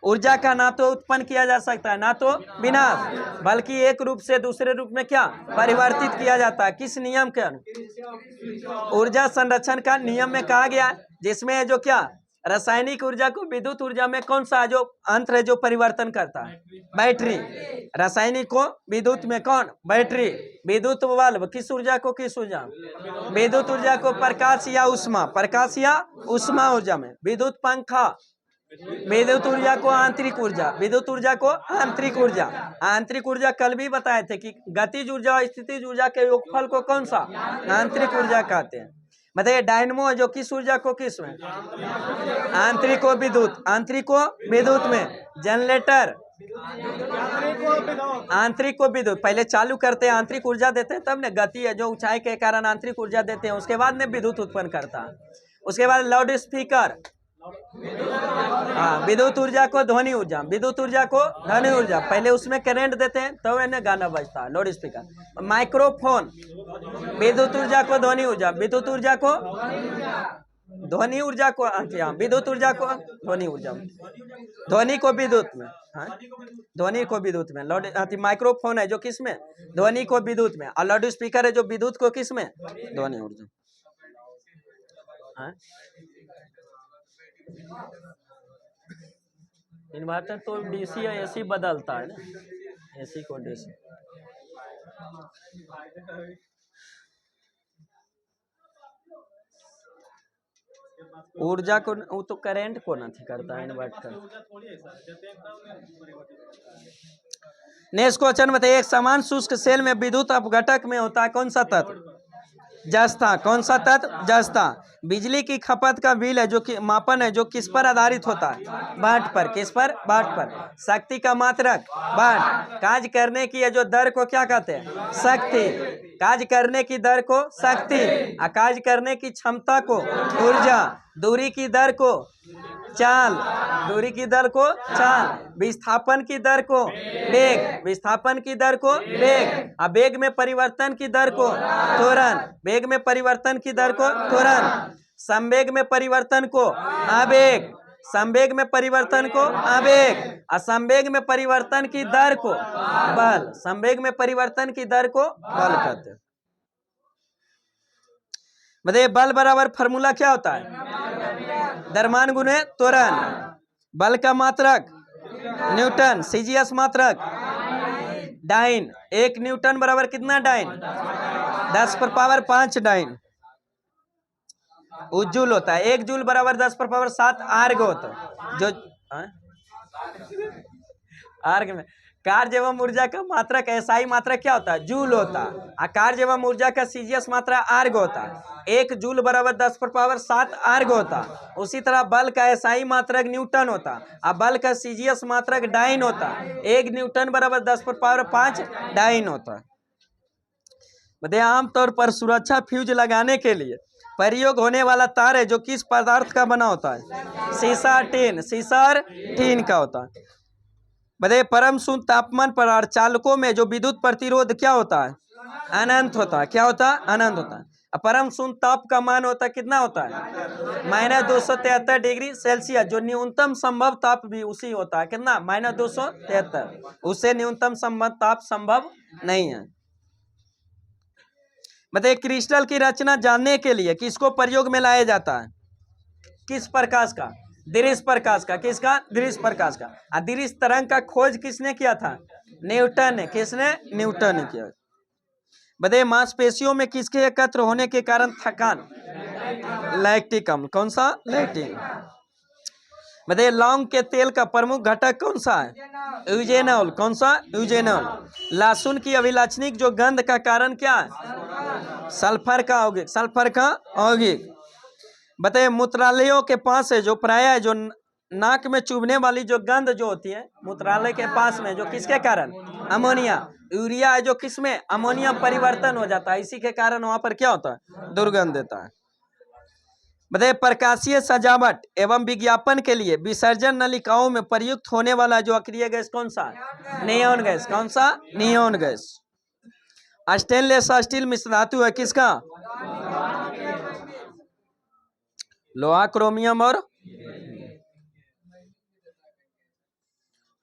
ऊर्जा का ना तो उत्पन्न किया जा सकता है ना तो विनाश, बल्कि एक रूप से दूसरे रूप में क्या परिवर्तित किया जाता है, किस नियम के अनुसार, ऊर्जा संरक्षण का नियम में कहा गया है, जिसमें जो क्या रासायनिक ऊर्जा को विद्युत ऊर्जा में कौन सा जो अंतर है जो परिवर्तन करता है, बैटरी। रासायनिक को विद्युत में कौन, बैटरी। विद्युत बल्ब किस ऊर्जा को, किस ऊर्जा, विद्युत ऊर्जा को प्रकाश या उष्मा, प्रकाश या उष्मा ऊर्जा में। विद्युत पंखा विद्युत ऊर्जा को आंतरिक ऊर्जा, विद्युत ऊर्जा को आंतरिक ऊर्जा। आंतरिक ऊर्जा कल भी बताए थे कि गतिज ऊर्जा और स्थितिज ऊर्जा के योगफल को कौन सा, आंतरिक ऊर्जा कहते हैं। मतलब डायनमो है जो किस ऊर्जा को, किस में, आंतरिक को विद्युत, आंतरिक को विद्युत में। जनरेटर आंतरिक को विद्युत, पहले चालू करते हैं आंतरिक ऊर्जा देते हैं, तब ने गति है जो ऊंचाई के कारण आंतरिक ऊर्जा देते हैं, उसके बाद में विद्युत उत्पन्न करता है। उसके बाद लाउड स्पीकर, हाँ विद्युत ऊर्जा को ध्वनि ऊर्जा, विद्युत ऊर्जा को ध्वनि ऊर्जा, पहले उसमें करंट देते हैं तब इन्हें गाना बजता है, लाउड स्पीकर। माइक्रोफोन विद्युत ऊर्जा को ध्वनि ऊर्जा, विद्युत ऊर्जा को ध्वनि ऊर्जा को, विद्युत ऊर्जा को ध्वनि ऊर्जा, ध्वनि को विद्युत में, हाँ ध्वनि को विद्युत में। लाउड माइक्रोफोन है जो किस में, ध्वनि को विद्युत में, और लाउड स्पीकर है जो विद्युत को किस में, ध्वनि ऊर्जा। इन्वर्टर तो डीसी या एसी बदलता है ना, एसी को डीसी। ऊर्जा को वो तो करंट को नहीं करता है इन्वर्टर। नेक्स्ट क्वेश्चन बताइए, एक समान शुष्क सेल में विद्युत अपघटक में होता है कौन सा तत्व, जस्ता, कौन सा तत्व, जस्ता। बिजली की खपत का बिल है जो कि मापन है जो किस पर आधारित होता है, वाट पर, किस पर, वाट पर। शक्ति का मात्रक वाट, कार्य करने की जो दर को क्या कहते हैं, शक्ति, कार्य करने की दर को शक्ति, कार्य करने की क्षमता को ऊर्जा, दूरी की दर को चाल, दूरी की दर को चाल, विस्थापन की दर को वेग, विस्थापन की दर को वेग, वेग में परिवर्तन की दर को त्वरण, वेग में परिवर्तन की दर को त्वरण, संवेग में परिवर्तन को आवेग, संवेग में परिवर्तन को आवेग, असंवेग में परिवर्तन की दर को बल, संवेग में परिवर्तन की दर को बल कहते हैं। मतलब बल बराबर फार्मूला क्या होता है, द्रव्यमान गुणे त्वरण। बल का मात्रक न्यूटन, सीजीएस मात्रक डाइन, 1 न्यूटन बराबर कितना डाइन, 10⁵ डाइन। जूल होता है, 1 जूल बराबर 10⁻7 आर्ग होता है। जो आर्ग में कार्य एवं ऊर्जा का मात्रक एसआई मात्रक क्या होता है, जूल होता है। कार्य एवं ऊर्जा का सीजीएस मात्रा आर्ग होता है, 1 जूल बराबर 10⁻7 आर्ग होता है। उसी तरह बल का एसआई मात्रक न्यूटन होता है, बल का सीजीएस मात्रक डाइन होता है, 1 न्यूटन बराबर 10⁵ डाइन होता है। बताइए आमतौर पर सुरक्षा फ्यूज लगाने के लिए प्रयोग होने वाला तार है जो किस पदार्थ का बना होता है, सीसा टीन, सीसा टीन का होता है। बताइए परम शून्य तापमान पर अर्धचालकों में जो विद्युत प्रतिरोध क्या होता है, अनंत होता है, क्या होता है, अनंत होता है। परम शून्य ताप का मान होता है कितना होता है, -273 डिग्री सेल्सियस। जो न्यूनतम संभव ताप भी उसी होता है कितना, -273, उससे न्यूनतम संभव ताप संभव नहीं है। मतलब क्रिस्टल की रचना जानने के लिए किसको प्रयोग में लाया जाता है, किस प्रकाश का, दृश्य प्रकाश का, किसका? दृश्य प्रकाश का। और दृश्य तरंग का खोज किसने किया था? न्यूटन ने। किसने? न्यूटन ने किया। बताइए मांसपेशियों में किसके एकत्र होने के कारण थकान? लैक्टिक अम्ल। कौन सा? लैक्टिक। बताइए लौंग के तेल का प्रमुख घटक कौन सा है? यूजेनॉल। कौन सा? यूजेनॉल। लहसुन की अभिलाक्षणिक जो गंध का कारण क्या है? सल्फर का औगिक। सल्फर का औगिक। बताइए मूत्रालयों के पास है जो प्रायः जो नाक में चुभने वाली जो गंध जो होती है मूत्रालय के पास में, जो किसके कारण? अमोनिया। यूरिया है जो किसमें? अमोनिया परिवर्तन हो जाता है, इसी के कारण वहां पर क्या होता है? दुर्गंध देता है। बताइए प्रकाशीय सजावट एवं विज्ञापन के लिए विसर्जन नलिकाओं में प्रयुक्त होने वाला जो अक्रिय गैस कौन सा? Neon gas. कौन सा? Neon gas. स्टेनलेस स्टील मिश्र धातु है किसका? लोहा, क्रोमियम और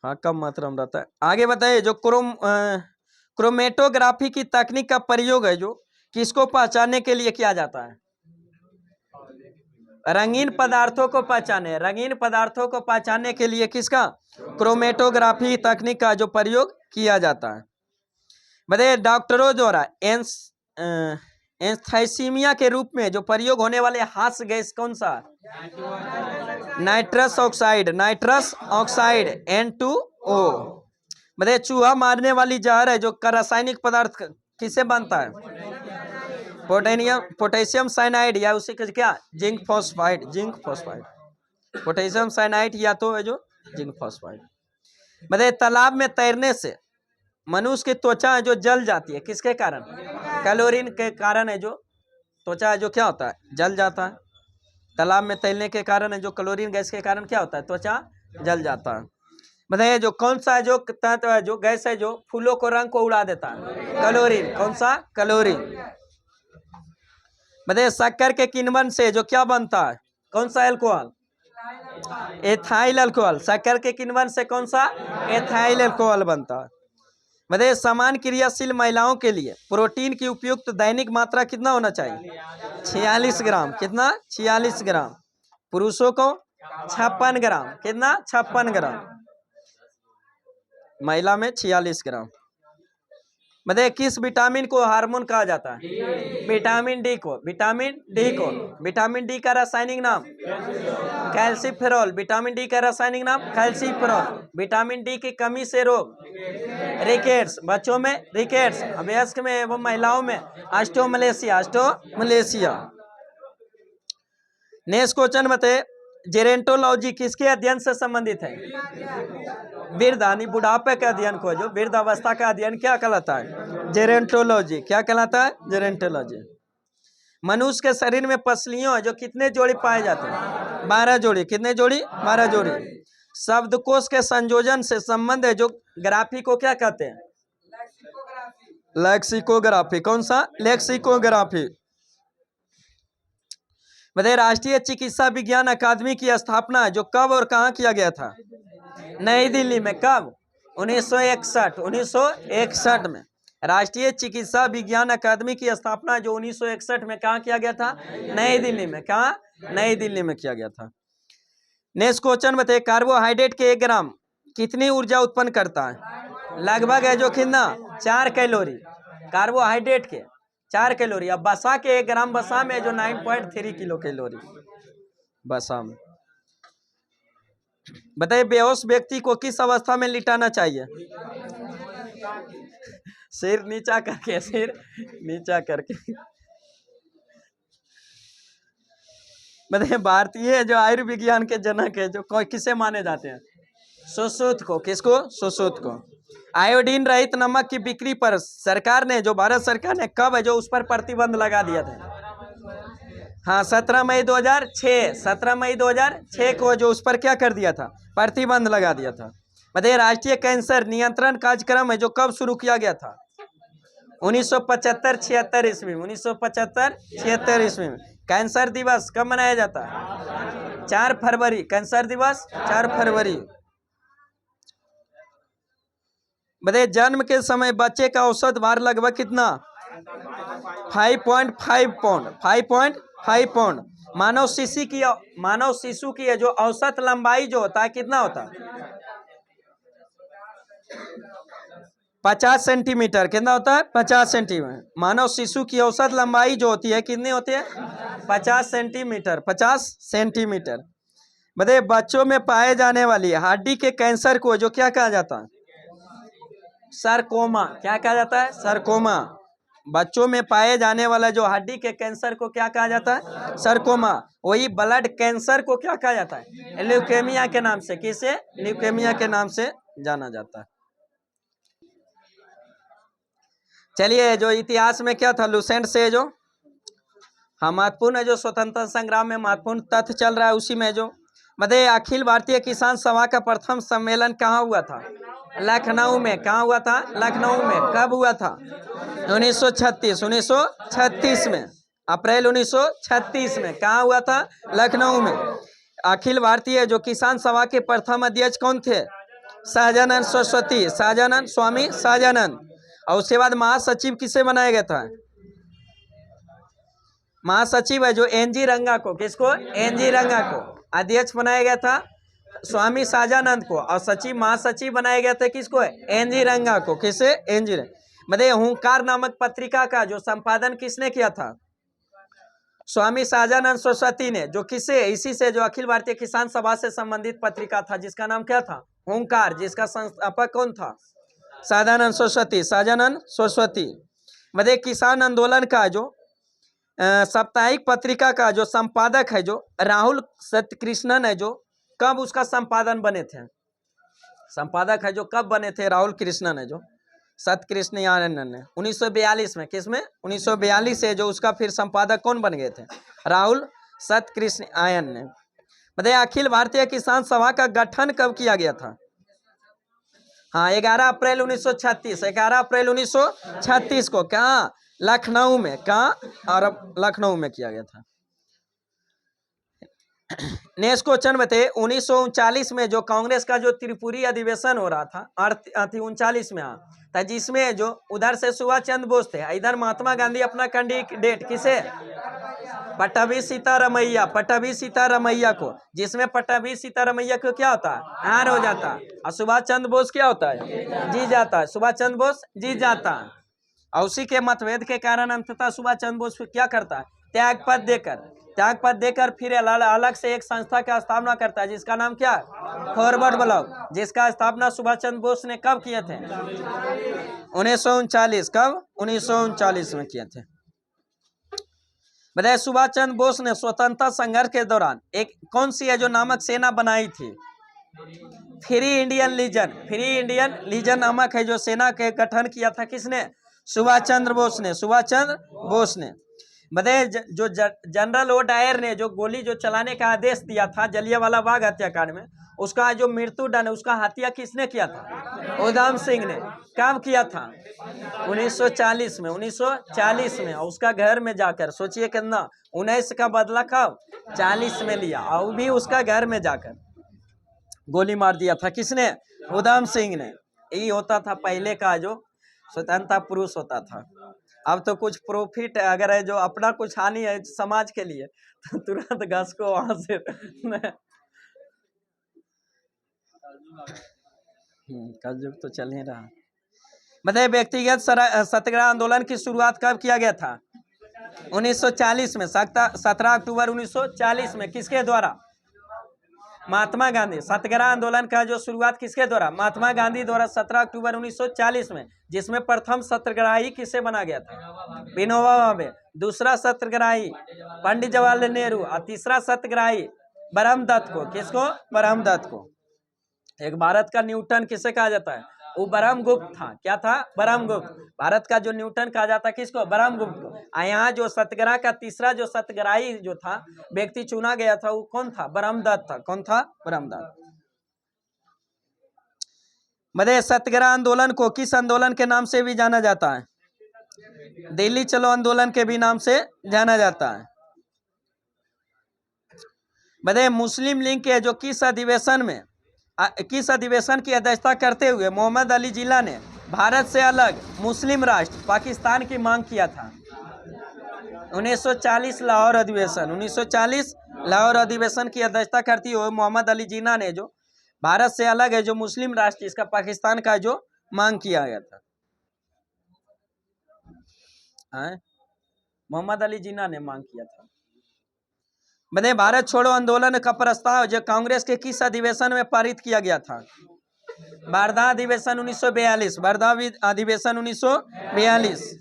हाँ कम मात्रा में रहता है। आगे बताइए जो क्रोमेटोग्राफी की तकनीक का प्रयोग है जो किसको पहचानने के लिए किया जाता है? रंगीन पदार्थों को पहचाने। रंगीन पदार्थों को पहचानने के लिए किसका? क्रोमेटोग्राफी तकनीक का जो प्रयोग किया जाता है। बताइए डॉक्टरों द्वारा एंथैसीमिया के रूप में जो प्रयोग होने वाले हास्य गैस कौन सा? Nitrous oxide. Nitrous oxide N2O। बताइए चूहा मारने वाली जहर है जो का रासायनिक पदार्थ किससे बनता है? पोटेशियम साइनाइड या उसी का क्या? Zinc phosphide. Zinc phosphide. Potassium cyanide या तो है जो जिंक फॉस्फाइड। बताइए तालाब में तैरने से मनुष्य की त्वचा है जो जल जाती है, किसके कारण? क्लोरीन के कारण है जो त्वचा जो क्या होता है? जल जाता है। तालाब में तैरने के कारण है जो क्लोरीन गैस के कारण क्या होता है? त्वचा जल जाता है। बताइए जो कौन सा है जो तत्व है जो गैस है जो फूलों को रंग को उड़ा देता है? क्लोरीन। कौन सा? क्लोरीन। बताइए शक्कर के किण्वन से जो क्या बनता है? कौन सा एल्कोहल? Ethyl alcohol. शक्कर के किण्वन से कौन सा? एथाइल अल्कोहल बनता है। बताइए समान क्रियाशील महिलाओं के लिए प्रोटीन की उपयुक्त दैनिक मात्रा कितना होना चाहिए? 46 ग्राम। कितना? 46 ग्राम। पुरुषों को 56 ग्राम। कितना? 56 ग्राम। महिला में 46 ग्राम। बताइए किस विटामिन को हार्मोन कहा जाता है? विटामिन डी को। विटामिन डी को। विटामिन डी का रासायनिक नाम? कैल्सीफेरॉल। विटामिन डी का रासायनिक नाम? कैल्सीफेरॉल। विटामिन डी की कमी से रोग? रिकेट्स। बच्चों में रिकेट्स, वयस्क में एवं महिलाओं में ऑस्टियोमलेशिया। ऑस्टियोमलेशिया। नेक्स्ट क्वेश्चन बताइए जेरेंटोलॉजी किसके अध्ययन से संबंधित है? वृद्ध यानी बुढ़ापे के अध्ययन को, जो वृद्ध अवस्था का अध्ययन क्या कहलाता है? जेरेंटोलॉजी। क्या कहलाता है? जेरेंटोलॉजी। मनुष्य के शरीर में पसलियों है जो कितने जोड़ी पाए जाते हैं? 12 जोड़ी। कितने जोड़ी? 12 जोड़ी। शब्दकोश के संयोजन से संबंध है जो ग्राफी को क्या कहते हैं? लेक्सिकोग्राफी। कौन सा? लेक्सिकोग्राफी। बताइए राष्ट्रीय चिकित्सा विज्ञान अकादमी की स्थापना जो कब और कहाँ किया गया था? नई दिल्ली में। कब? 1961। 1961 में राष्ट्रीय चिकित्सा विज्ञान अकादमी की स्थापना जो 1961 में कहाँ किया गया था? नई दिल्ली में। कहाँ? नई दिल्ली में किया गया था। नेक्स्ट क्वेश्चन बताइए कार्बोहाइड्रेट के 1 ग्राम कितनी ऊर्जा उत्पन्न करता है? लगभग है जो कितना? 4 कैलोरी। कार्बोहाइड्रेट के 4 कैलोरी। अब वसा के 1 ग्राम वसा में जो 9.3 किलो कैलोरी वसा में। बताइए बेहोश व्यक्ति को किस अवस्था में लिटाना चाहिए? सिर नीचा करके। सिर नीचा करके। बताइए भारतीय जो आयुर्विज्ञान के जनक है जो किसे माने जाते हैं? सुश्रुत को। किसको? सुश्रुत को। आयोडीन रहित नमक की बिक्री पर सरकार ने जो भारत सरकार ने कब है जो उस पर प्रतिबंध लगा दिया था? हाँ 17 मई 2006। 17 मई 2006 को जो उस पर क्या कर दिया था? प्रतिबंध लगा दिया था। बताइए राष्ट्रीय कैंसर नियंत्रण कार्यक्रम है जो कब शुरू किया गया था? 1975-76 ईस्वी में। 1975-76 ईस्वी में। कैंसर दिवस कब मनाया जाता है? 4 फरवरी। कैंसर दिवस 4 फरवरी। बताइए जन्म के समय बच्चे का औसत भार लगभग कितना? 5.5 पाउंड। 5.5 पाउंड। मानव शिशु की जो औसत लंबाई जो होता है कितना होता है? 50 सेंटीमीटर। कितना होता है? 50 सेंटीमीटर। मानव शिशु की औसत लंबाई जो होती है कितनी होती है? 50 सेंटीमीटर। 50 सेंटीमीटर। बताइए बच्चों में पाए जाने वाली हड्डी के कैंसर को जो क्या कहा जाता है? सरकोमा। क्या कहा जाता है? सरकोमा। बच्चों में पाए जाने वाला जो हड्डी के कैंसर को क्या कहा जाता है? सरकोमा। वही ब्लड कैंसर को क्या कहा जाता है? ल्यूकेमिया के नाम से। किसे? ल्यूकेमिया के नाम से जाना जाता है। चलिए जो इतिहास में क्या था लुसेंट से जो महत्वपूर्ण जो स्वतंत्रता संग्राम में महत्वपूर्ण तथ्य चल रहा है उसी में जो मतलब अखिल भारतीय किसान सभा का प्रथम सम्मेलन कहाँ हुआ था? लखनऊ में। कहाँ हुआ था? लखनऊ में। कब हुआ था? 1936 में। अप्रैल 1936 में। कहाँ हुआ था? लखनऊ में। अखिल भारतीय जो किसान सभा के प्रथम अध्यक्ष कौन थे? सहजानंद सरस्वती। सहजानंद, स्वामी सहजानंद। और उसके बाद महासचिव किसे बनाया गया था? महासचिव है जो एनजी रंगा को। किसको? एनजी रंगा को। अध्यक्ष बनाया गया था स्वामी सहजानंद को। और सचिव महासचिव बनाया गया था किसको? एनजी रंगा को। किसे? एनजी रंगा। मतलब हुंकार नामक पत्रिका का जो संपादन किसने किया था? स्वामी सहजानंद सरस्वती ने। जो किसे? इसी से जो अखिल भारतीय किसान सभा से संबंधित पत्रिका था जिसका नाम क्या था? हुंकार। जिसका संस्थापक कौन था? सहजानंद सरस्वती। सहजानंद सरस्वती। मतलब किसान आंदोलन का जो साप्ताहिक पत्रिका का जो संपादक है जो राहुल सत्यकृष्णन है जो कब उसका संपादन बने थे? संपादक है जो कब बने थे? राहुल कृष्णन है जो सत्यकृष्ण आनंद ने 1942 में। किसमें? 1942 से जो उसका फिर संपादक कौन बन गए थे? राहुल सत्यकृष्ण आयन ने। मतलब अखिल भारतीय किसान सभा का गठन कब किया गया था? हाँ 11 अप्रैल 1936। 11 अप्रैल 1936 को। कहाँ? लखनऊ में। कहाँ? और अब लखनऊ में किया गया था। नेक्स्ट क्वेश्चन बताइए 1939 में जो कांग्रेस का जो त्रिपुरी अधिवेशन हो रहा था 39 में था जिसमें जो उधर से सुभाष चंद्र बोस थे, इधर महात्मा गांधी अपना कैंडिडेट किसे? पट्टाभी सीतारमैया। पट्टाभी सीतारमैया को। जिसमें पट्टाभी सीतारमैया को क्या होता है? हार हो जाता है। और सुभाष चंद्र बोस क्या होता है? जीत जाता है। सुभाष चंद्र बोस जीत जाता है। और उसी के मतभेद के कारण अंततः सुभाष चंद्र बोस क्या करता है? त्यागपत्र देकर फिर अलग से एक संस्था का स्थापना करता है जिसका नाम क्या? Forward block. जिसका स्थापना सुभाष चंद्र बोस ने कब किए थे? 1939। कब? 1939 में किए थे। बताइए सुभाष चंद्र बोस ने स्वतंत्रता संघर्ष के दौरान एक कौन सी है जो नामक सेना बनाई थी? Free Indian Legion. Free Indian Legion नामक है जो सेना के गठन किया था किसने? सुभाष चंद्र बोस ने। सुभाष चंद्र बोस ने। बताइए जो जनरल ओ डायर ने जो गोली जो चलाने का आदेश दिया था जलियांवाला बाग हत्याकांड में, उसका जो मृत्युदंड उसका हत्या किसने किया था? उधम सिंह ने। कब किया था? 1940 में। 1940 में। और उसका घर में जाकर सोचिए कितना 19 का बदला कब? 40 में लिया। और भी उसका घर में जाकर गोली मार दिया था किसने? उधम सिंह ने। यही होता था पहले का जो स्वतंत्रता पुरुष होता था। अब तो कुछ प्रॉफिट अगर है जो अपना कुछ हानि है समाज के लिए तो तुरंत घस को वहां से कलयुग तो चल ही रहा। बताइए व्यक्तिगत सत्याग्रह आंदोलन की शुरुआत कब किया गया था? 1940 में। 17 अक्टूबर 1940 में। किसके द्वारा? महात्मा गांधी। सत्याग्रह आंदोलन का जो शुरुआत किसके द्वारा? महात्मा गांधी द्वारा 17 अक्टूबर 1940 में। जिसमें प्रथम सत्याग्रही किसे बना गया था? विनोबा भावे। दूसरा सत्याग्रही पंडित जवाहरलाल नेहरू। और तीसरा सत्याग्रही ब्रह्मदत्त को। किसको? ब्रह्मदत्त को। एक भारत का न्यूटन किसे कहा जाता है? वो ब्रह्मगुप्त था। क्या था? ब्रह्मगुप्त। भारत का जो न्यूटन कहा जाता है किसको? ब्रह्मगुप्त को। यहाँ जो सत्याग्रह का तीसरा जो सत्याग्रही जो था व्यक्ति चुना गया था वो कौन था? ब्रह्मदत्त था। कौन था? ब्रह्मदत्त। मतलब सत्याग्रह आंदोलन को किस आंदोलन के नाम से भी जाना जाता है? दिल्ली चलो आंदोलन के भी नाम से जाना जाता है। बताइए मुस्लिम लीग के जो किस अधिवेशन की अध्यक्षता करते हुए मोहम्मद अली जिन्ना ने भारत से अलग मुस्लिम राष्ट्र पाकिस्तान की मांग किया था? 1940 लाहौर अधिवेशन, 1940 लाहौर अधिवेशन की अध्यक्षता करती हुई मोहम्मद अली जिन्ना ने जो भारत से अलग है जो मुस्लिम राष्ट्र इसका पाकिस्तान का जो मांग किया गया था, मोहम्मद अली जिन्ना ने मांग किया था। बताइए भारत छोड़ो आंदोलन का प्रस्ताव जो कांग्रेस के किस अधिवेशन में पारित किया गया था? वार्धा अधिवेशन 1942, वार्धा अधिवेशन 1942।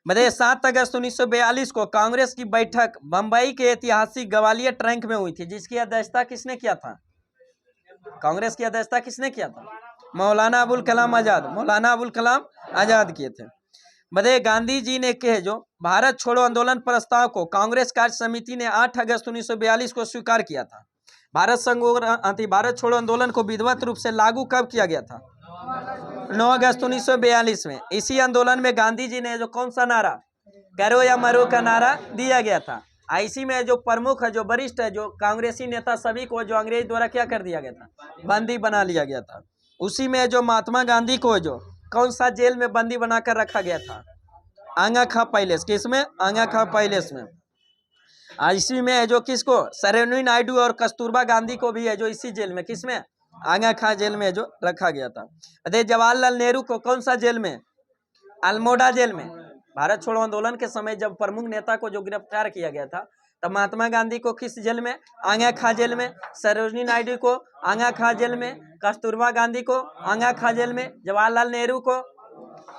बताइए 7 अगस्त 1942 को कांग्रेस की बैठक बंबई के ऐतिहासिक ग्वालियर ट्रैंक में हुई थी, जिसकी अध्यक्षता किसने किया था? कांग्रेस की अध्यक्षता किसने किया था? मौलाना अबुल कलाम आजाद, मौलाना अबुल कलाम आजाद किए थे। बताइए गांधी जी ने कहे जो भारत छोड़ो आंदोलन प्रस्ताव को कांग्रेस कार्य समिति ने 8 अगस्त 1942 को स्वीकार किया था। भारत छोड़ो आंदोलन को विधिवत रूप से लागू कब किया गया था? 9 अगस्त 1942 में। इसी आंदोलन में गांधी जी ने जो कौन सा नारा, करो या मरो का नारा दिया गया था। इसी में जो प्रमुख है, जो वरिष्ठ है, जो कांग्रेसी नेता सभी को जो अंग्रेज द्वारा क्या कर दिया गया था? बंदी बना लिया गया था। उसी में जो महात्मा गांधी को जो कौन सा जेल में बंदी बनाकर रखा गया था? आंगा खा पैलेस। किसमें? आंगा खा पैलेस में। इसी में जो किसको, सरोजिनी नायडू और कस्तूरबा गांधी को भी है जो इसी जेल में, किसमें? आंगा खा जेल में जो रखा गया था। अरे जवाहरलाल नेहरू को कौन सा जेल में? अल्मोड़ा जेल में। भारत छोड़ो आंदोलन के समय जब प्रमुख नेता को जो गिरफ्तार किया गया था, तब महात्मा गांधी को किस जेल में? आंगा खा जेल में। सरोजिनी नायडू को आंगा खा जेल में, कस्तूरबा गांधी को आंगा खा जेल में, जवाहरलाल नेहरू को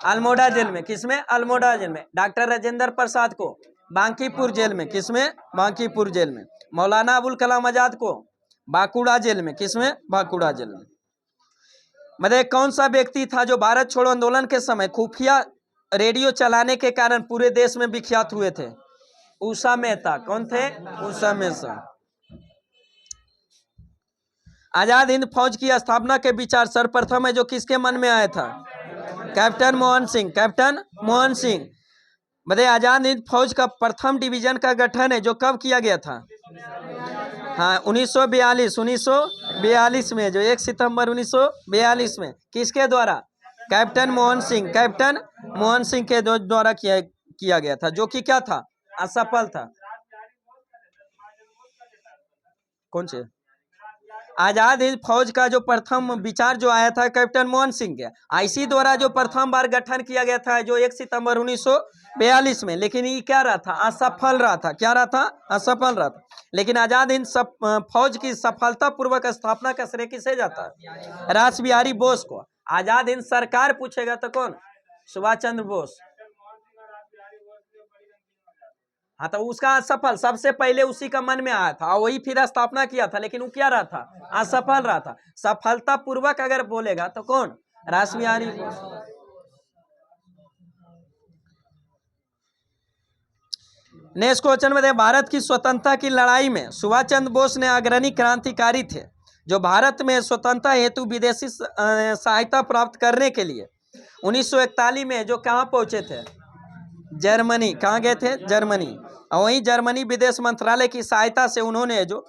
अल्मोड़ा जेल में। किसमें? अल्मोड़ा जेल में। डॉक्टर राजेंद्र प्रसाद को बांकीपुर जेल में। किसमें? बांकीपुर जेल में। मौलाना अबुल कलाम आजाद को बांकुड़ा जेल में। किसमें? बांकुड़ा जेल में। मतलब कौन सा व्यक्ति था जो भारत छोड़ो आंदोलन के समय खुफिया रेडियो चलाने के कारण पूरे देश में विख्यात हुए थे? उषा मेहता। कौन थे? उषा मेहता। आजाद हिंद फौज की स्थापना के विचार सर्वप्रथम है जो किसके मन में आया था? कैप्टन मोहन सिंह। कैप्टन मोहन सिंह। बताइए आजाद हिंद फौज का प्रथम डिवीजन का गठन है जो कब किया गया था? हाँ 1942 में, जो 1 सितंबर 1942 में। किसके द्वारा? कैप्टन मोहन सिंह। कैप्टन मोहन सिंह के द्वारा किया गया था, जो कि क्या था? असफल था। कौन से? आजाद हिंद फौज का जो प्रथम विचार जो आया था कैप्टन मोहन सिंह के, आईसी द्वारा जो प्रथम बार गठन किया गया था जो 1 सितंबर 1942 में, लेकिन ये क्या रहा था? असफल रहा था। क्या रहा था? असफल रहा था। लेकिन आजाद हिंद फौज की सफलता पूर्वक स्थापना का श्रेय किसे जाता है? रास बिहारी बोस को। आजाद हिंद सरकार पूछेगा तो कौन? सुभाष चंद्र बोस। हाँ तो उसका असफल, सबसे पहले उसी का मन में आया था और वही फिर स्थापना किया था, लेकिन वो क्या रहा था? असफल रहा था। सफलता पूर्वक अगर बोलेगा तो कौन? रास बिहारी बोस। नेक्स्ट क्वेश्चन में भारत की स्वतंत्रता की लड़ाई में सुभाष चंद्र बोस ने अग्रणी क्रांतिकारी थे जो भारत में स्वतंत्रता हेतु विदेशी सहायता प्राप्त करने के लिए 1941 में जो कहाँ पहुंचे थे? जर्मनी। कहाँ गए थे? जर्मनी। और वहीं जर्मनी विदेश मंत्रालय की सहायता से उन्होंने जो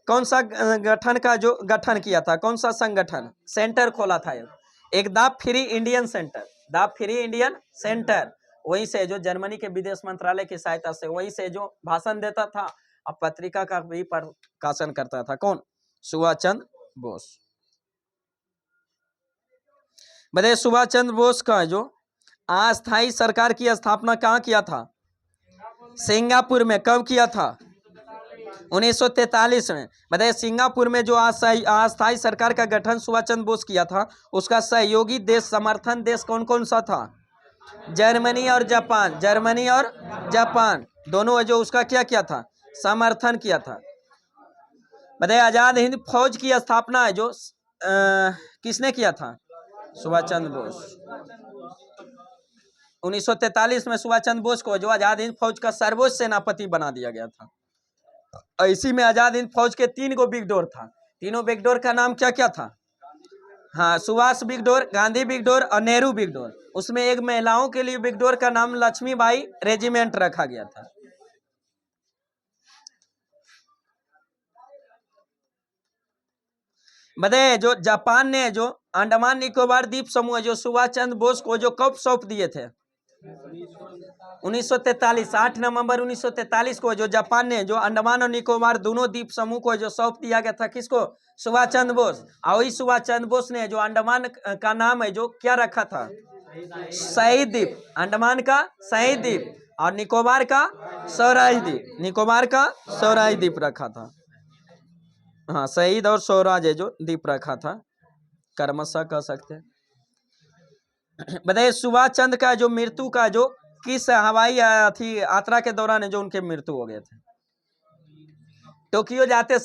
कौन सा गठन का जो गठन किया था? कौन सा संगठन? सेंटर खोला था एक, the free Indian centre. The free Indian centre. वहीं से जो जर्मनी के विदेश मंत्रालय की सहायता से वहीं से जो भाषण देता था और पत्रिका का भी प्रकाशन करता था। कौन? सुभाष चंद्र बोस। बताइए सुभाष चंद्र बोस का जो अस्थायी सरकार की स्थापना कहाँ किया था? सिंगापुर में। कब किया था? 1943 में। बताइए सिंगापुर में जो अस्थायी सरकार का गठन सुभाष चंद्र बोस किया था, उसका सहयोगी देश, समर्थन देश कौन कौन सा था? जर्मनी और जापान। जर्मनी और जापान दोनों जो उसका क्या किया था? समर्थन किया था। बताइए आजाद हिंद फौज की स्थापना है जो किसने किया था? सुभाष चंद्र बोस। 1943 में सुभाष चंद्र बोस को जो आजाद हिंद फौज का सर्वोच्च सेनापति बना दिया गया था। इसी में आजाद हिंद फौज के 3 गो बिगडोर था। तीनों बिगडोर का नाम क्या क्या था? हाँ सुभाष बिगडोर, गांधी बिगडोर और नेहरू बिगडोर। उसमें एक महिलाओं के लिए बिगडोर का नाम लक्ष्मीबाई रेजिमेंट रखा गया था। बताइए जो जापान ने जो अंडमान निकोबार द्वीप समूह जो सुभाष चंद्र बोस को जो कब सौंप दिए थे? 1943, 8 नवंबर 1943 को जो जापान ने जो अंडमान और निकोबार दोनों द्वीप समूह को जो सौंप दिया गया था, किसको? सुभाष चंद्र बोस। और वही सुभाष चंद्र बोस ने जो अंडमान का नाम है जो क्या रखा था? शहीद द्वीप। अंडमान का शहीद द्वीप और निकोबार का स्वराज द्वीप, निकोबार का स्वराज द्वीप रखा था। हाँ, शहीद और स्वराज है जो द्वीप रखा था, कर्मशः कह सकते हैं। बताइए सुभाष चंद्र का जो मृत्यु का जो किस हवाई थी यात्रा के दौरान है जो उनके मृत्यु हो गए थे? टोक्यो जाते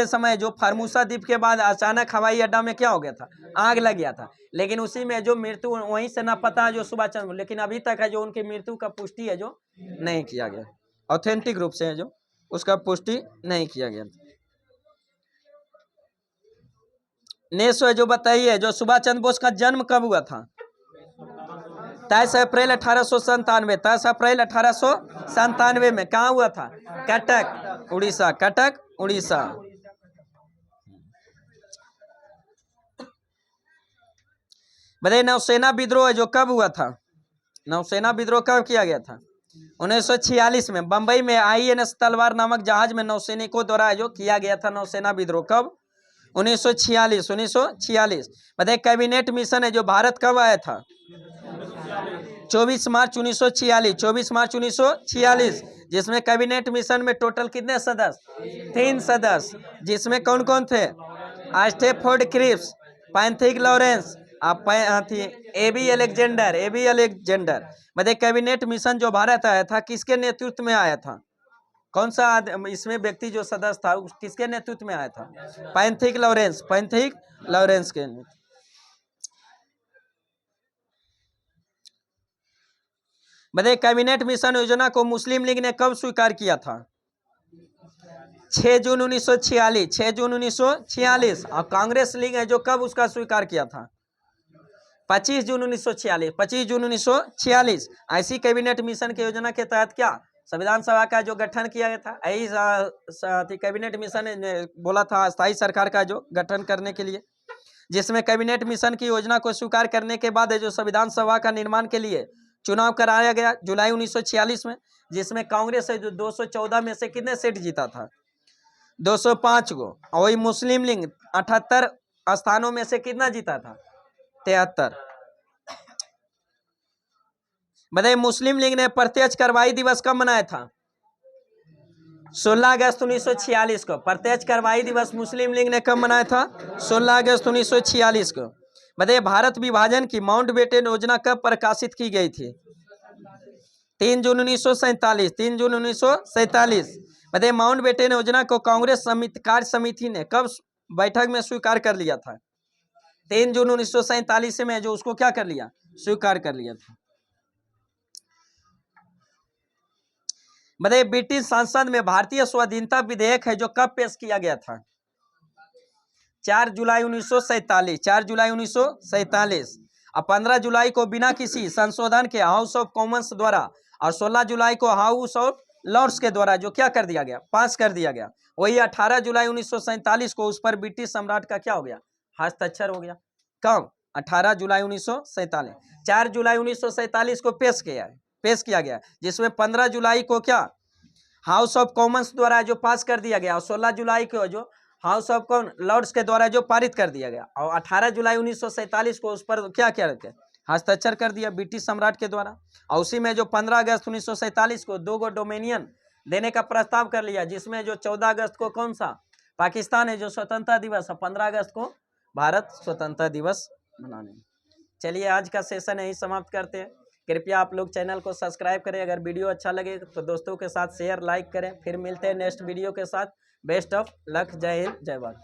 समय जो फॉर्मोसा द्वीप के बाद अचानक हवाई अड्डा में क्या हो गया था? आग लग गया था। लेकिन उसी में जो मृत्यु वहीं से ना पता जो सुभाष चंद्र, लेकिन अभी तक है जो उनकी मृत्यु का पुष्टि है जो नहीं किया गया, ऑथेंटिक रूप से है जो उसका पुष्टि नहीं किया गया। नेक्स्ट है जो बताइए जो सुभाष चंद्र बोस का जन्म कब हुआ था? 23 अप्रैल 1897। 23 अप्रैल 1897 में कहाँ हुआ था? कटक उड़ीसा, कटक उड़ीसा। बताइए नौसेना विद्रोह जो कब हुआ था? नौसेना विद्रोह कब किया गया था? 1946 में बंबई में INS तलवार नामक जहाज में नौसैनिकों द्वारा जो किया गया था नौसेना विद्रोह। कब? 1946। बताइए कैबिनेट मिशन है जो भारत कब आया था? 24 मार्च 1946। 24 मार्च 1946, जिसमें कैबिनेट मिशन में टोटल कितने सदस्य? 3 सदस्य, जिसमें कौन कौन थे? Stafford Cripps, Pethick Lawrence, AB Alexander. बताइए कैबिनेट मिशन जो भारत आया था किसके नेतृत्व में आया था? कौन सा इसमें व्यक्ति जो सदस्य था किसके नेतृत्व में आया था? पैंथिक लॉरेंस के। बताइए कैबिनेट मिशन योजना को मुस्लिम लीग ने कब स्वीकार किया था? 6 जून 1946। 6 जून 1946। और कांग्रेस लीग है जो कब उसका स्वीकार किया था? 25 जून 1946। 25 जून 1946। ऐसी कैबिनेट मिशन की योजना के तहत क्या संविधान सभा का जो गठन किया गया था? यही कैबिनेट मिशन ने बोला था स्थायी सरकार का जो गठन करने के लिए, जिसमें कैबिनेट मिशन की योजना को स्वीकार करने के बाद जो संविधान सभा का निर्माण के लिए चुनाव कराया गया जुलाई 1946 में, जिसमें कांग्रेस है जो 214 में से कितने सीट जीता था? 205 को। और वही मुस्लिम लीग 78 स्थानों में से कितना जीता था? 73। बताइए मुस्लिम लीग ने प्रत्यक्ष कार्रवाई दिवस कब मनाया था? 16 अगस्त 1946 को। प्रत्यक्ष कार्रवाई दिवस मुस्लिम लीग ने कब मनाया था? 16 अगस्त 1946 को। बताइए भारत विभाजन की माउंटबेटन योजना कब प्रकाशित की गई थी? 3 जून 1947। 3 जून 1947। बताइए माउंटबेटन योजना को कांग्रेस कार्य समिति ने कब बैठक में स्वीकार कर लिया था? 3 जून 1947 में जो उसको क्या कर लिया? स्वीकार कर लिया था। बताइए ब्रिटिश संसद में भारतीय स्वाधीनता विधेयक है जो कब पेश किया गया था? 4 जुलाई 1947। 4 जुलाई 1947। और 15 जुलाई को बिना किसी संशोधन के हाउस ऑफ कॉमन्स द्वारा और 16 जुलाई को हाउस ऑफ लॉर्ड्स के द्वारा जो क्या कर दिया गया? पास कर दिया गया। वही 18 जुलाई 1947 को उस पर ब्रिटिश सम्राट का क्या हो गया? हस्ताक्षर हो गया। कब? 18 जुलाई 1947। 4 जुलाई 1947 को पेश किया गया, जिसमें 15 जुलाई को क्या हाउस ऑफ कॉमन्स द्वारा जो पास कर दिया गया और 16 जुलाई को जो हाउस ऑफ लॉर्ड्स के द्वारा जो पारित कर दिया गया और 18 जुलाई 1947 को उस पर क्या हस्ताक्षर कर दिया ब्रिटिश सम्राट के द्वारा। और उसी में जो 15 अगस्त 1947 को 2 गो डोमिनियन देने का प्रस्ताव कर लिया, जिसमें जो 14 अगस्त को कौन सा पाकिस्तान है जो स्वतंत्रता दिवस, 15 अगस्त को भारत स्वतंत्रता दिवस मनाने। चलिए आज का सेशन यही समाप्त करते हैं। कृपया आप लोग चैनल को सब्सक्राइब करें। अगर वीडियो अच्छा लगे तो दोस्तों के साथ शेयर लाइक करें। फिर मिलते हैं नेक्स्ट वीडियो के साथ। Best of luck. जय हिंद, जय भारत।